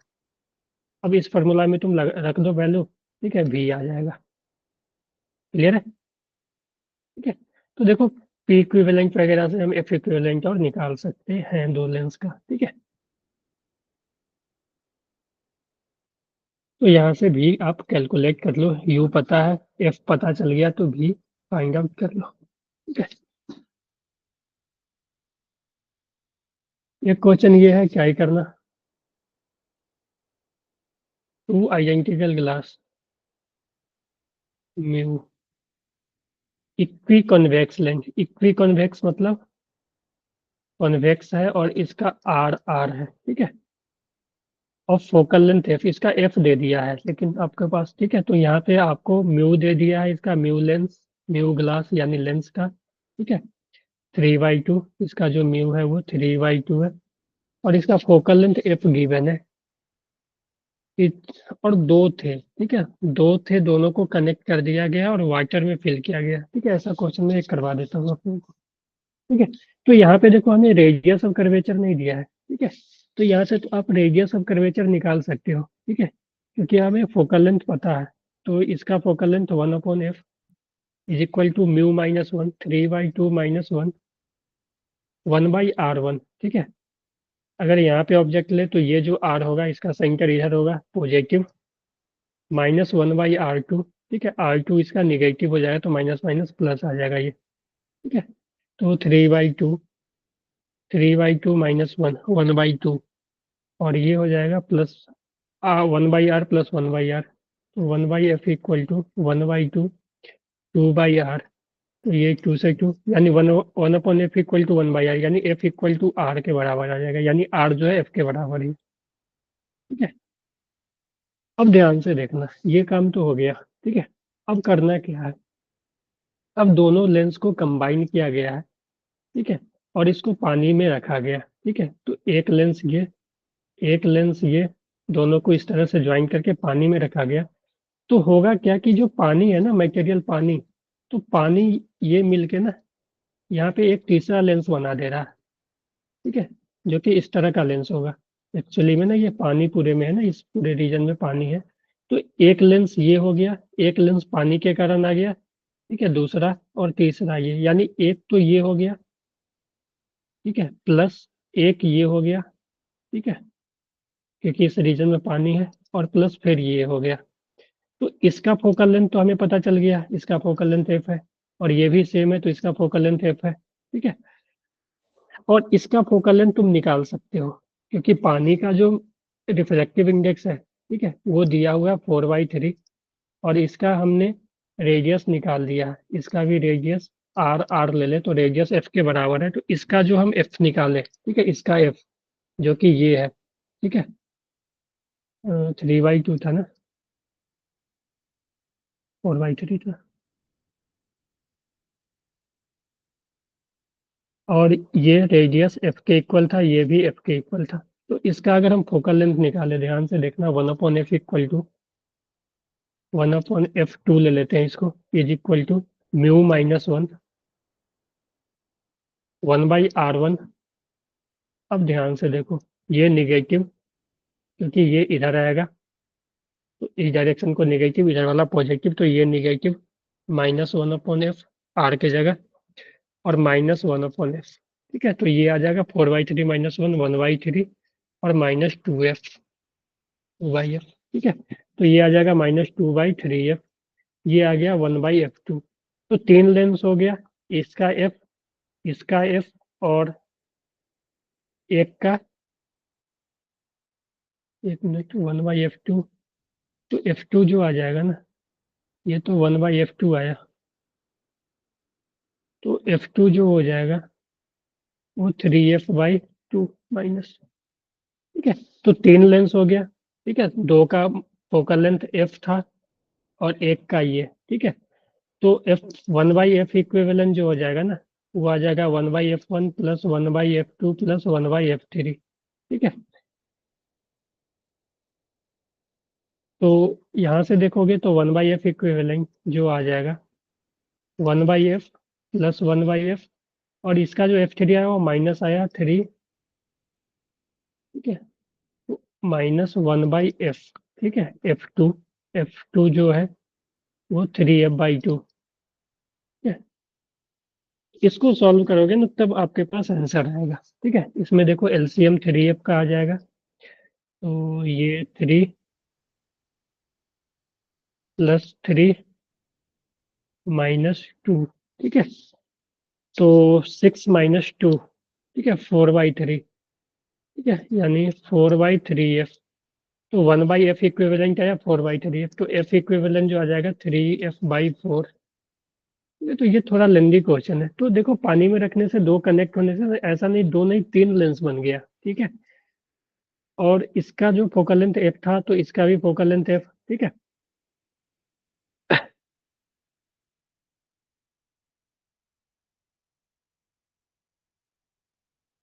अब इस फॉर्मूला में तुम रख दो वैल्यू, ठीक है, वी आ जाएगा। क्लियर है? ठीक है। तो देखो पी इक्विवेलेंट वगैरह से हम एफ इक्विवेलेंट और निकाल सकते हैं दो लेंस का, ठीक है। तो यहाँ से भी आप कैलकुलेट कर लो, यू पता है, एफ पता चल गया, तो भी फाइंड आउट कर लो, ठीक है। एक क्वेश्चन ये है, क्या ही करना, two identical glass mu equi convex lens, equi convex मतलब कॉन्वेक्स है और इसका आर आर है, ठीक है। और फोकल लेंथ एफ, इसका एफ दे दिया है लेकिन आपके पास, ठीक है। तो यहाँ पे आपको म्यू दे दिया है, इसका म्यू लेंस, म्यू ग्लास यानी लेंस का, ठीक है, 3/2, इसका जो म्यू है वो 3/2 है, और इसका फोकल लेंथ एफ गिवन है। और दो थे, ठीक है, दो थे, दोनों को कनेक्ट कर दिया गया और वाटर में फिल किया गया, ठीक है। ऐसा क्वेश्चन मैं एक करवा देता हूँ आप लोगों को, ठीक है। तो यहाँ पे देखो हमें रेडियस ऑफ कर्वेचर नहीं दिया है, ठीक है। तो यहाँ से तो आप रेडियस ऑफ कर्वेचर निकाल सकते हो, ठीक है, क्योंकि हमें फोकल लेंथ पता है। तो इसका focal length 1/f is equal to mu -1, 3/2 -1, 1/r1, ठीक है। अगर यहाँ पे ऑब्जेक्ट ले तो ये जो r होगा इसका सेंटर इधर होगा पॉजिटिव, -1/r2, ठीक है। r2 इसका निगेटिव हो जाएगा तो माइनस माइनस प्लस आ जाएगा ये, ठीक है। तो 3/2 -1 1/2, और ये हो जाएगा प्लस 1/r प्लस 1/r, तो 1/f इक्वल टू 1/2 2/r, तो ये 2 से 2 यानी 1/f इक्वल टू 1/r, यानी f इक्वल टू r के बराबर आ जाएगा, यानी r जो है f के बराबर है, ठीक है। अब ध्यान से देखना, ये काम तो हो गया, ठीक है। अब करना क्या है, अब दोनों लेंस को कंबाइन किया गया है, ठीक है, और इसको पानी में रखा गया, ठीक है। तो एक लेंस ये, दोनों को इस तरह से ज्वाइन करके पानी में रखा गया। तो होगा क्या कि जो पानी है ना, मटेरियल पानी, तो पानी ये मिलके ना यहाँ पे एक तीसरा लेंस बना दे रहा है, ठीक है, जो कि इस तरह का लेंस होगा। एक्चुअली में ना ये पानी पूरे में है ना, इस पूरे रीजन में पानी है। तो एक लेंस ये हो गया, एक लेंस पानी के कारण आ गया, ठीक है, दूसरा और तीसरा ये, यानी एक तो ये हो गया, ठीक है, प्लस एक ये हो गया, ठीक है, क्योंकि इस रीजन में पानी है, और प्लस फिर ये हो गया। तो इसका फोकल लेंथ तो हमें पता चल गया, इसका फोकल लेंथ एफ है, और ये भी सेम है तो इसका फोकल लेंथ एफ है, ठीक है। और इसका फोकल लेंथ तुम निकाल सकते हो, क्योंकि पानी का जो रिफ्रैक्टिव इंडेक्स है, ठीक है, वो दिया हुआ है 4/3, और इसका हमने रेडियस निकाल दिया है, इसका भी रेडियस r ले ले तो रेडियस f के बराबर है, तो इसका जो हम f निकाले, ठीक है, इसका f जो कि ये है, ठीक है, 3/2 था ना, 4/3 था, और ये रेडियस f के इक्वल था, ये भी f के इक्वल था। तो इसका अगर हम फोकल लेंथ निकाले, ध्यान से देखना, 1/f इक्वल टू 1/f2 ले लेते हैं इसको, इज इक्वल टू μ-1 1/r1। अब ध्यान से देखो, ये निगेटिव, क्योंकि ये इधर आएगा, तो इस डायरेक्शन को निगेटिव, इधर वाला पॉजिटिव, तो ये निगेटिव, -1/f r के जगह, और -1/f, ठीक है। तो ये आ जाएगा 4/3 -1 1/3, और -2f, ठीक है। तो ये आ जाएगा -2/3f, ये आ गया 1/f2। तो तीन लेंस हो गया, इसका f, इसका f, और एक का, एक मिनट, 1/f2, तो f2 जो आ जाएगा ना, ये तो 1/f2 आया, तो f2 जो हो जाएगा वो 3f/2 माइनस, ठीक है। तो तीन लेंस हो गया, ठीक है, दो का फोकल लेंथ f था, और एक का ये, ठीक है। तो f 1/f इक्विवेलेंट जो हो जाएगा ना, वो आ जाएगा 1/f1 plus 1/f2 plus 1/f3, ठीक है। तो यहाँ से देखोगे तो 1/f इक्विवेलेंट जो आ जाएगा 1/f प्लस 1/f, और इसका जो f3 आया वो माइनस आया 3, ठीक है, तो -1/f, ठीक है, f2 जो है वो 3f/2, ठीक है। इसको सॉल्व करोगे ना तब आपके पास आंसर आएगा, ठीक है। इसमें देखो एलसीएम 3f का आ जाएगा, तो ये 3 + 3 -2, ठीक है, तो 6 - 2, ठीक है, 4/3, ठीक है, यानी 4/3f। तो 1/f इक्विवेलेंट आया 4/3f, तो f इक्विवेलेंट जो आ जाएगा 3f/4। तो ये थोड़ा लेंदी क्वेश्चन है। तो देखो, पानी में रखने से, दो कनेक्ट होने से ऐसा नहीं, दो नहीं तीन लेंस बन गया, ठीक है। और इसका जो फोकल लेंथ f था, तो इसका भी फोकल लेंथ f, ठीक है।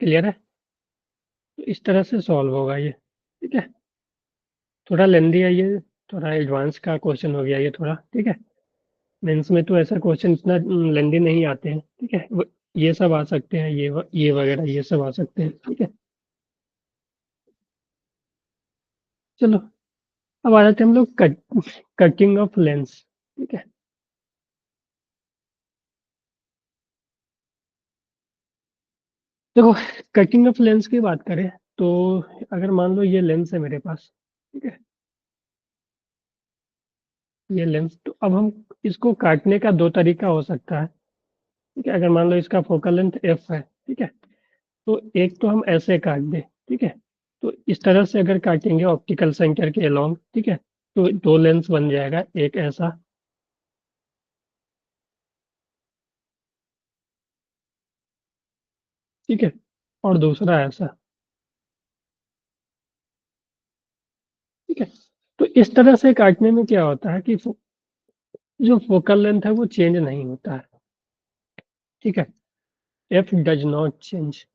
क्लियर है? तो इस तरह से सॉल्व होगा ये, ठीक है। थोड़ा लेंदी है ये, थोड़ा एडवांस का क्वेश्चन हो गया ये थोड़ा, ठीक है। मेंस में तो ऐसा क्वेश्चन इतना लेंदी नहीं आते हैं, ठीक है। ये सब आ सकते हैं, ये वगैरह ये सब आ सकते हैं, ठीक है। चलो, अब आ जाते हैं हम लोग कटिंग ऑफ लेंस, ठीक है। देखो, कटिंग ऑफ लेंस की बात करें तो अगर मान लो ये लेंस है मेरे पास, ठीक है, ये लेंस, तो अब हम इसको काटने का दो तरीका हो सकता है। ठीक है, अगर मान लो इसका फोकल लेंथ एफ है, ठीक है, तो एक तो हम ऐसे काट दे, ठीक है, तो इस तरह से अगर काटेंगे ऑप्टिकल सेंटर के अलोंग, ठीक है, तो दो लेंस बन जाएगा, एक ऐसा, ठीक है, और दूसरा ऐसा, ठीक है। तो इस तरह से काटने में क्या होता है कि जो फोकल लेंथ है वो चेंज नहीं होता है, ठीक है, एफ डज नॉट चेंज।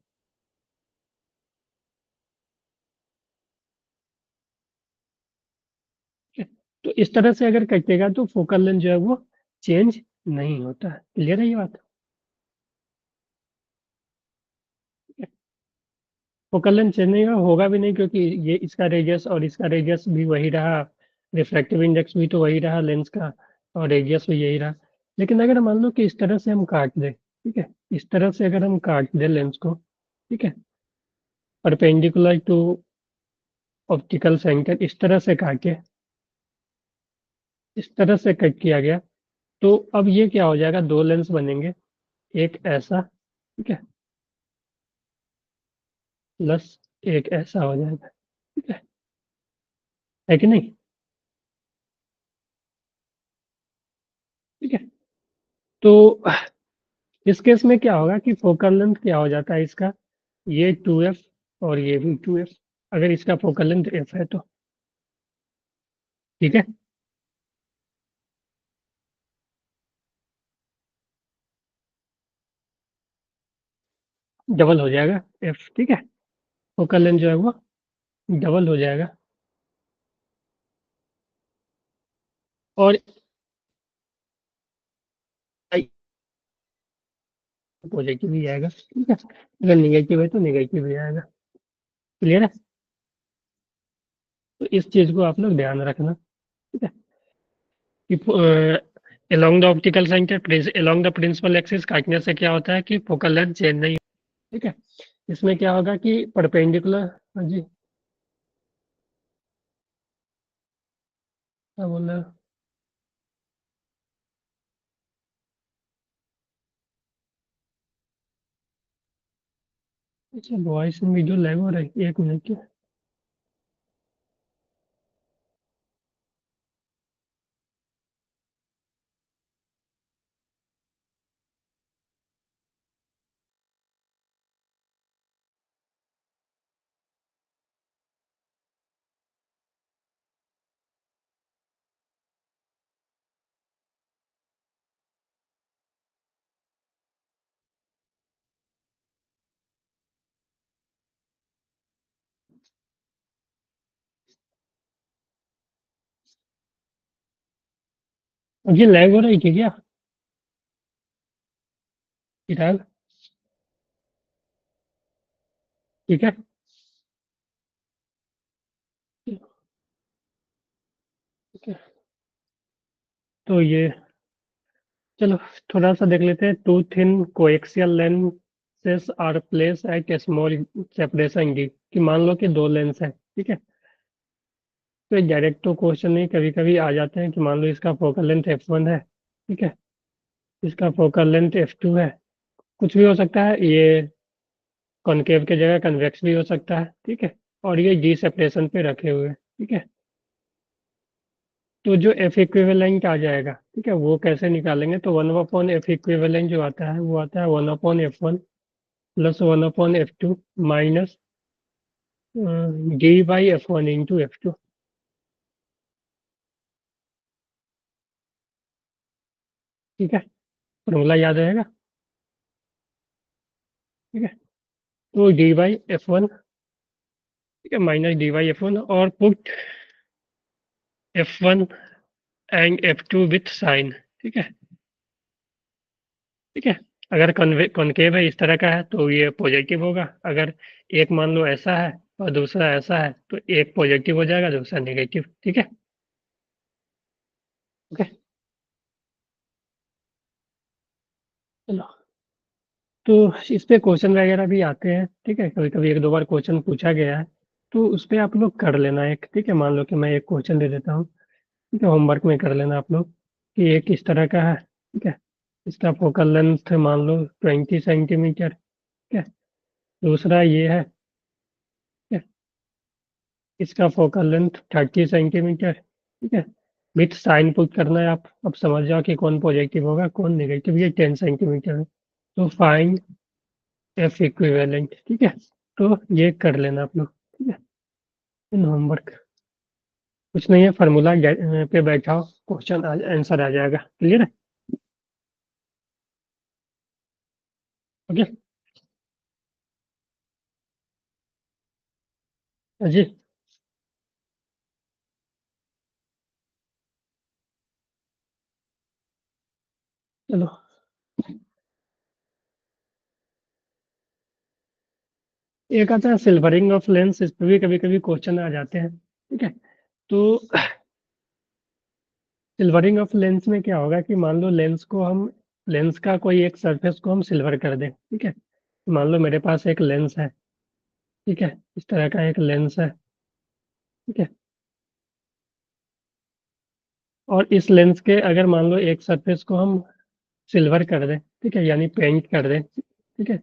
तो इस तरह से अगर कटेगा तो फोकल लेंथ जो है वो चेंज नहीं होता है। क्लियर है ये बात? फोकल लेंथ चेंज नहीं होगा भी नहीं, क्योंकि ये इसका रेडियस और इसका रेडियस भी वही रहा, रिफ्रैक्टिव इंडेक्स भी तो वही रहा लेंस का, और रेडियस भी यही रहा। लेकिन अगर मान लो कि इस तरह से हम काट दें, ठीक है, इस तरह से अगर हम काट दें लेंस को, ठीक है, परपेंडिकुलर टू ऑप्टिकल सेंटर, इस तरह से काटे, इस तरह से कट किया गया, तो अब ये क्या हो जाएगा, दो लेंस बनेंगे, एक ऐसा, ठीक है, प्लस एक ऐसा हो जाएगा, ठीक है कि नहीं? ठीक है, तो इस केस में क्या होगा कि फोकल लेंथ क्या हो जाता है इसका, ये 2f और ये भी 2f, अगर इसका फोकल लेंथ f है तो, ठीक है, डबल हो जाएगा f, ठीक है, फोकल लेंथ जो है वो डबल हो जाएगा, और पॉजिटिव भी आएगा, ठीक है, अगर निगेटिव है तो निगेटिव भी आएगा। क्लियर है? तो इस चीज को आप लोग ध्यान रखना, ठीक है, कि along the optical centre, along the principal axis काटने से क्या होता है कि फोकल लेंथ चेंज नहीं, ठीक है, इसमें क्या होगा कि परपेंडिकुलर, हाँ जी, क्या बोल रहे हो? अच्छा, वॉइस में वीडियो लैग हो रहा है, एक मिनट के। ये लैग हो रही थी क्या फिलहाल? ठीक है, ठीक है, तो ये, चलो थोड़ा सा देख लेते हैं। Two thin coaxial lenses are placed at small separation D, कि मान लो कि दो लेंस है, ठीक है, तो डायरेक्ट तो क्वेश्चन नहीं, कभी कभी आ जाते हैं कि मान लो इसका फोकल लेंथ f1 है, ठीक है, इसका फोकल लेंथ f2 है, कुछ भी हो सकता है, ये कॉनकेव की जगह कन्वेक्स भी हो सकता है, ठीक है, और ये डी सेपरेशन पे रखे हुए हैं, ठीक है, तो जो एफ इक्विवेलेंट आ जाएगा, ठीक है, वो कैसे निकालेंगे, तो वन अपॉन एफ इक्विवेलेंट जो आता है वो आता है one upon f1 plus one upon f2 minus D by f1 into f2, ठीक है, फॉर्मूला याद रहेगा, ठीक है, तो डी बाई f1, ठीक है, माइनस डी बाई f1, और put f1 and f2 with sign, ठीक है, ठीक है, अगर कॉनकेव है इस तरह का है तो ये पॉजिटिव होगा, अगर एक मान लो ऐसा है और दूसरा ऐसा है तो एक पॉजिटिव हो जाएगा, दूसरा नेगेटिव, ठीक है, ओके, चलो, तो इस पे क्वेश्चन वगैरह भी आते हैं, ठीक है, कभी कभी एक दो बार क्वेश्चन पूछा गया है, तो उस पे आप लोग कर लेना एक, ठीक है। मान लो कि मैं एक क्वेश्चन दे देता हूँ, ठीक है, होमवर्क में कर लेना आप लोग कि ये किस तरह का है, ठीक है। इसका फोकल लेंथ मान लो 20 सेंटीमीटर, ठीक है। दूसरा ये है, ठीक है, इसका फोकल लेंथ 30 सेंटीमीटर, ठीक है। विथ साइन पुट करना है, आप अब समझ जाओ कि कौन पॉजिटिव होगा कौन नेगेटिव। ये 10 सेंटीमीटर है, तो फाइंड एफ इक्विवेलेंट, ठीक है। तो ये कर लेना आप लोग, ठीक है, इन होमवर्क। कुछ नहीं है, फार्मूला पे बैठाओ, क्वेश्चन आंसर आ जाएगा। क्लियर है? ओके जी। चलो, एक आता है सिल्वरिंग ऑफ लेंस, इस पे भी कभी कभी क्वेश्चन आ जाते हैं, ठीक है। तो सिल्वरिंग ऑफ लेंस में क्या होगा कि मान लो लेंस का कोई एक सरफेस को हम सिल्वर कर दें, ठीक है। मान लो मेरे पास एक लेंस है, ठीक है, इस तरह का एक लेंस है, ठीक है। और इस लेंस के अगर मान लो एक सरफेस को हम सिल्वर कर दें, ठीक है, यानी पेंट कर दें, ठीक है।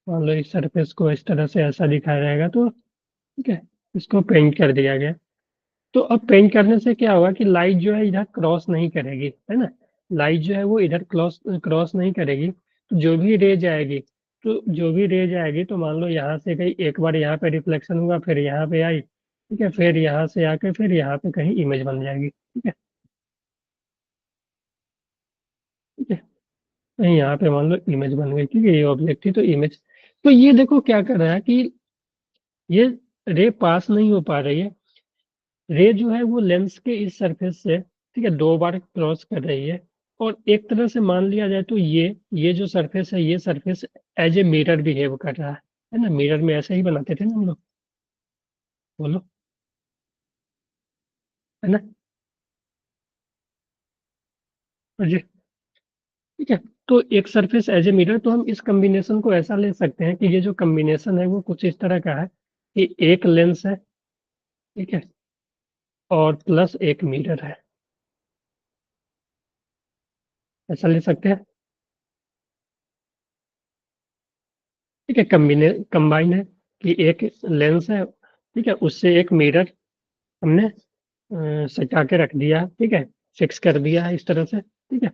मान लो इस सरफेस को इस तरह से ऐसा दिखाया रहेगा, तो ठीक है, इसको पेंट कर दिया गया। तो अब पेंट करने से क्या होगा कि लाइट जो है इधर क्रॉस नहीं करेगी, है ना। लाइट जो है वो इधर क्रॉस क्रॉस नहीं करेगी, तो जो भी रे जाएगी तो मान लो यहाँ से गई, एक बार यहाँ पे रिफ्लेक्शन हुआ, फिर यहाँ पे आई, ठीक है, फिर यहाँ से आके फिर यहाँ पे कहीं इमेज बन जाएगी, ठीक है। ठीक है, कहीं यहाँ पे मान लो इमेज बन गई, ठीक है, ये ऑब्जेक्ट थी तो इमेज। तो ये देखो क्या कर रहा है कि ये रे पास नहीं हो पा रही है। रे जो है वो लेंस के इस सरफेस से, ठीक है, दो बार क्रॉस कर रही है। और एक तरह से मान लिया जाए तो ये जो सरफेस है, ये surface as a mirror behave कर रहा है ना। मिरर में ऐसे ही बनाते थे ना हम लोग। बोलो, है ना। और जी, ठीक है। तो एक सरफेस एज ए मिरर, तो हम इस कॉम्बिनेशन को ऐसा ले सकते हैं कि ये जो कॉम्बिनेशन है वो कुछ इस तरह का है कि एक लेंस है, ठीक है, और प्लस एक मिरर है। ऐसा ले सकते हैं, ठीक है। कंबाइन है कि एक लेंस है, ठीक है, उससे एक मिरर हमने सटा के रख दिया, ठीक है, फिक्स कर दिया है इस तरह से, ठीक है।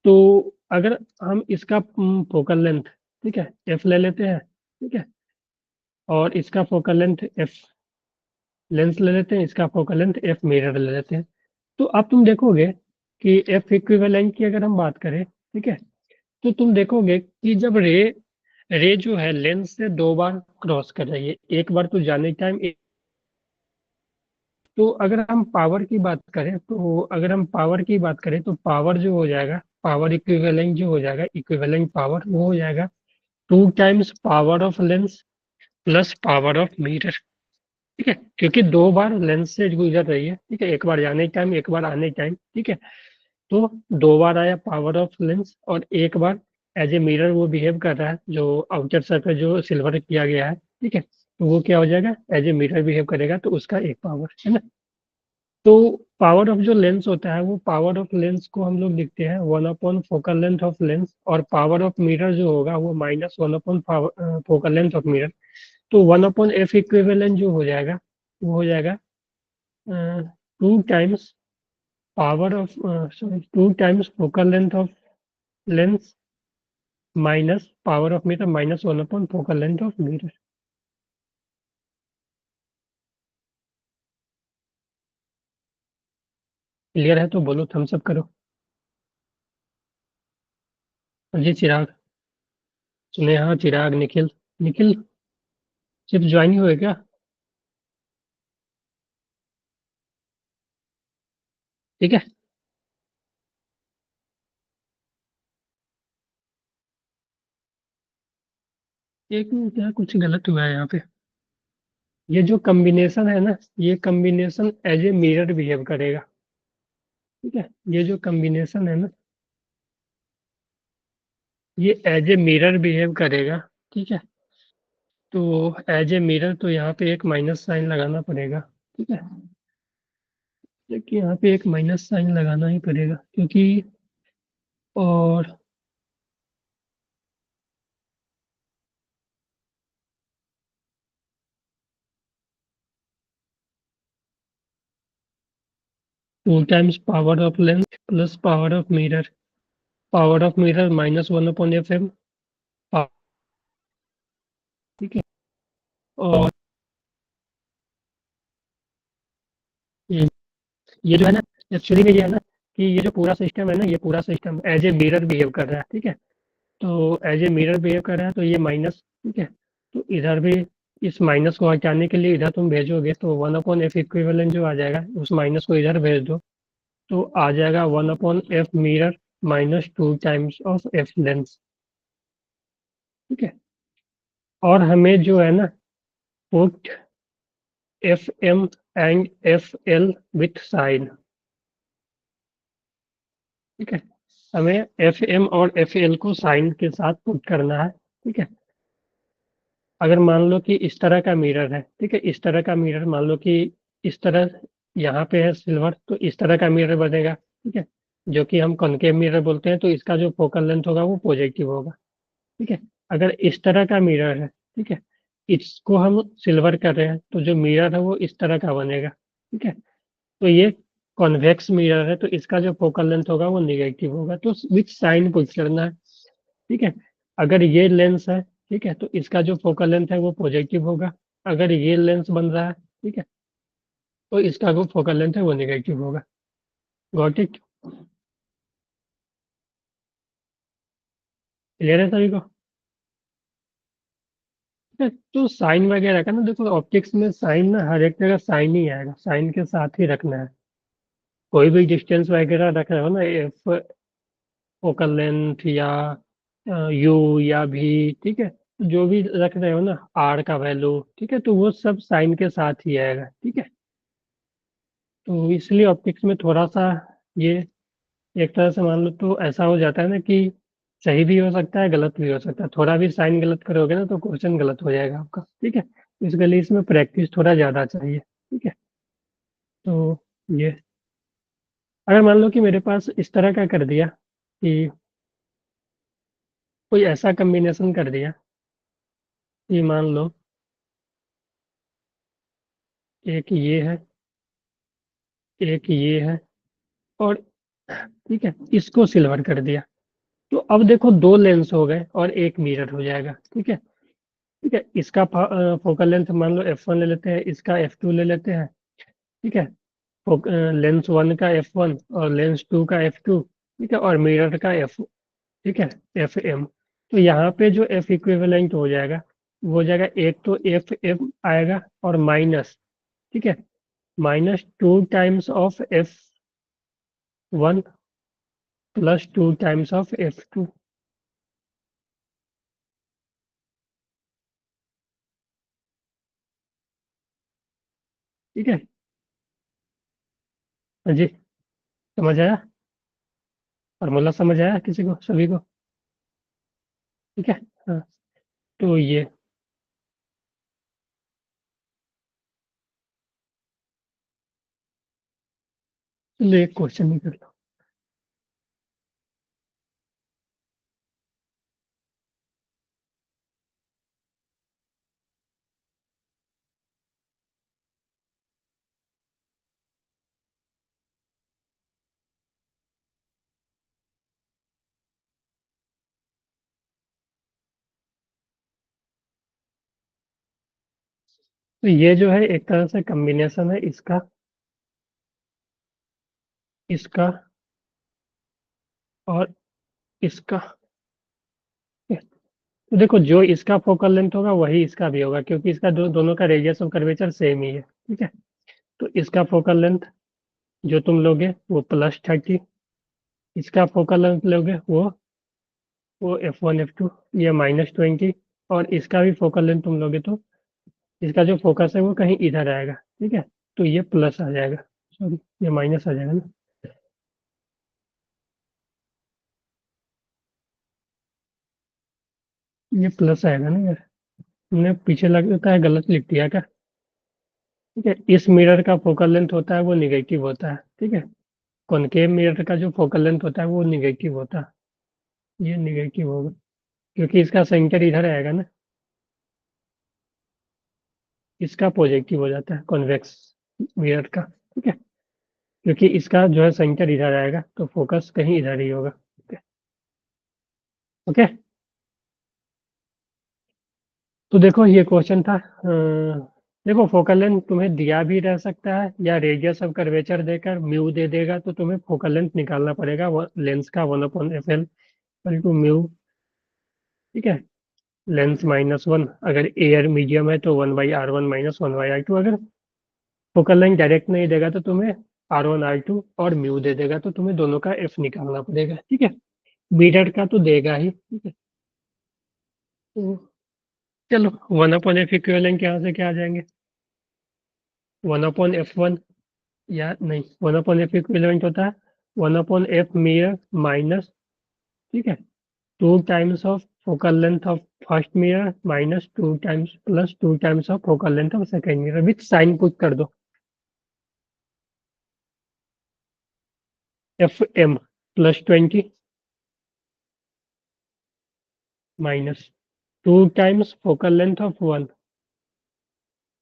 तो अगर हम इसका फोकल लेंथ, ठीक है, एफ ले लेते हैं, ठीक है, और इसका फोकल लेंथ एफ लेंस ले लेते हैं, इसका फोकल लेंथ एफ मिरर ले लेते हैं। तो अब तुम देखोगे कि एफ इक्विवेलेंट की अगर हम बात करें, ठीक है, तो तुम देखोगे कि जब रे रे जो है लेंस से दो बार क्रॉस कर रही है, एक बार तो जाने टाइम, तो अगर हम पावर की बात करें, तो पावर जो हो जाएगा, पावर इक्विवेलेंट जो हो जाएगा, इक्विवेलेंट पावर वो हो जाएगा 2 times power of lens plus power of mirror, ठीक है। क्योंकि दो बार लेंस से गुजर रही है, ठीक है, एक बार जाने टाइम एक बार आने टाइम, ठीक है। तो दो बार आया पावर ऑफ लेंस, और एक बार एज ए मिरर वो बिहेव कर रहा है, जो आउटर सरफेस जो सिल्वर किया गया है, ठीक है, तो वो क्या हो जाएगा, एज ए मिरर बिहेव करेगा, तो उसका एक पावर है ना। तो पावर ऑफ जो लेंस होता है, वो पावर ऑफ लेंस को हम लोग लिखते हैं 1 upon focal length of lens, और पावर ऑफ मिरर जो होगा वो -1 upon focal length of mirror. तो 1 अपॉन एफ इक्विवेलेंट जो हो जाएगा वो हो जाएगा 2 times power of sorry 2 times focal length of lens minus power of mirror -1 upon focal length of mirror. Clear है तो बोलो, थम्स अप करो। जी चिराग, स्नेहा, चिराग, निखिल। निखिल सिर्फ ज्वाइन ही हुए क्या? ठीक है। एक मिनट, यहाँ कुछ गलत हुआ है यहाँ पे। ये जो कॉम्बिनेशन है ना, ये combination as a mirror behave करेगा, ठीक है। ये जो कॉम्बिनेशन है ना, ये एज ए मिरर बिहेव करेगा, ठीक है। तो एज ए मिरर तो यहाँ पे एक माइनस साइन लगाना पड़ेगा, ठीक है। देखिए यहाँ पे एक माइनस साइन लगाना ही पड़ेगा क्योंकि, और two times power of lens plus power of mirror, power of mirror -1/Fm, ठीक है। और ये ये जो है ना, एक्चुअली में ये है ना कि ये जो पूरा सिस्टम है ना, ये पूरा system as a mirror behave कर रहा है, ठीक है। तो एज ए मिरर बिहेव कर रहा है तो ये माइनस, ठीक है। तो इधर भी इस माइनस को हटाने के लिए इधर तुम भेजोगे तो 1/F इक्विवेलेंट जो आ जाएगा, उस माइनस को इधर भेज दो तो आ जाएगा 1/F mirror -2 times of F lens, ठीक है। और हमें जो है ना, put FM and FL with sign, ठीक है। हमें FM और FL को साइन के साथ पुट करना है, ठीक है। अगर मान लो कि इस तरह का मिरर है, ठीक है, इस तरह का मिरर मान लो कि इस तरह यहाँ पे है सिल्वर, तो इस तरह का मिरर बनेगा, ठीक है, जो कि हम कॉनकेव मिरर बोलते हैं। तो इसका जो फोकल लेंथ होगा वो पॉजिटिव होगा, ठीक है। अगर इस तरह का मिरर है, ठीक है, इसको हम सिल्वर कर रहे हैं तो जो मिरर है वो इस तरह का बनेगा, ठीक है। तो ये कॉन्वेक्स मिरर है तो इसका जो फोकल लेंथ होगा वो निगेटिव होगा, तो विथ साइन पुट करना है, ठीक है। अगर ये लेंस है, ठीक है, तो इसका जो फोकल लेंथ है वो पॉजिटिव होगा। अगर ये लेंस बन रहा है, ठीक है, तो इसका जो फोकल लेंथ है वो निगेटिव होगा। Got it? क्लियर है सभी को? ठीक है, तो साइन वगैरह का ना, देखो ऑप्टिक्स में साइन ना हर एक जगह साइन ही आएगा, साइन के साथ ही रखना है। कोई भी डिस्टेंस वगैरह रख रहे हो ना, एफ फोकल लेंथ या यू या भी, ठीक है, जो भी रख रहे हो ना, आर का वैल्यू, ठीक है, तो वो सब साइन के साथ ही आएगा, ठीक है। तो इसलिए ऑप्टिक्स में थोड़ा सा ये एक तरह से मान लो तो ऐसा हो जाता है ना कि सही भी हो सकता है गलत भी हो सकता है, थोड़ा भी साइन गलत करोगे ना तो क्वेश्चन गलत हो जाएगा आपका, ठीक है। तो इसके लिए इसमें प्रैक्टिस थोड़ा ज़्यादा चाहिए, ठीक है। तो ये अगर मान लो कि मेरे पास इस तरह का कर दिया कि कोई ऐसा कम्बिनेशन कर दिया कि मान लो एक ये है, एक ये है, और ठीक है इसको सिल्वर कर दिया, तो अब देखो दो लेंस हो गए और एक मिरर हो जाएगा, ठीक है। ठीक है, इसका फोकल लेंथ मान लो F1 ले लेते हैं, इसका F2 ले लेते हैं, ठीक है। लेंस 1 का F1 और लेंस 2 का F2, ठीक है, और मिरर का F, ठीक है, FM। तो यहाँ पे जो F इक्विवेलेंट हो जाएगा वो हो जाएगा, एक तो FM आएगा और माइनस, ठीक है, -2 times of F1 +2 times of F2, ठीक है। हाँ जी, समझ आया? फार्मूला समझ आया किसी को, सभी को? ठीक है। हाँ, तो ये चलिए एक क्वेश्चन ही कर लो। तो ये जो है एक तरह से कम्बिनेशन है इसका, इसका और इसका। तो देखो जो इसका फोकल लेंथ होगा वही इसका भी होगा क्योंकि इसका दोनों का रेडियस ऑफ कर्वेचर सेम ही है, ठीक है। तो इसका फोकल लेंथ जो तुम लोगे वो +30, इसका फोकल लेंथ लोगे वो F1 F2 ये -20, और इसका भी फोकल लेंथ तुम लोगे तो इसका जो फोकस है वो कहीं इधर आएगा, ठीक है। तो ये प्लस आ जाएगा, सॉरी ये माइनस आ जाएगा ना। ये प्लस आएगा ना यार, हमने पीछे लगता है गलत लिख दिया क्या? ठीक है, इस मिरर का फोकल लेंथ होता है वो निगेटिव होता है, ठीक है। कॉनकेव मिरर का जो फोकल लेंथ होता है वो निगेटिव होता है, ये निगेटिव होगा क्योंकि इसका सेंटर इधर आएगा ना, इसका पॉजिटिव हो जाता है कॉन्वेक्स मिरर का, ठीक है। क्योंकि इसका जो है सेंटर इधर आएगा तो फोकस कहीं इधर ही होगा, ठीक है। ओके, तो देखो ये क्वेश्चन था, देखो फोकल लेंथ तुम्हें दिया भी रह सकता है या रेडियस ऑफ कर्वेचर देकर म्यू दे देगा, तो तुम्हें फोकल लेंथ निकालना पड़ेगा लेंस का 1/fl टू म्यू, ठीक है। लेंस -1, अगर एयर मीडियम है तो 1/r1 -1/r2, अगर फोकल लेंथ डायरेक्ट नहीं देगा तो तुम्हें r1 r2 और म्यू दे देगा, तो तुम्हें दोनों का एफ निकालना पड़ेगा, ठीक है। मिरर का तो देगा ही, ठीक है। तो चलो 1/f इक्विवेलेंट यहाँ से क्या आ जाएंगे, 1/f1, या नहीं, 1/f इक्विवेलेंट होता है 1/f मिरर माइनस, ठीक है, 2 times of focal length of first mirror minus 2 times plus 2 times of focal length of second mirror, with sign put कर दो, FM +20 minus 2 times focal length of one,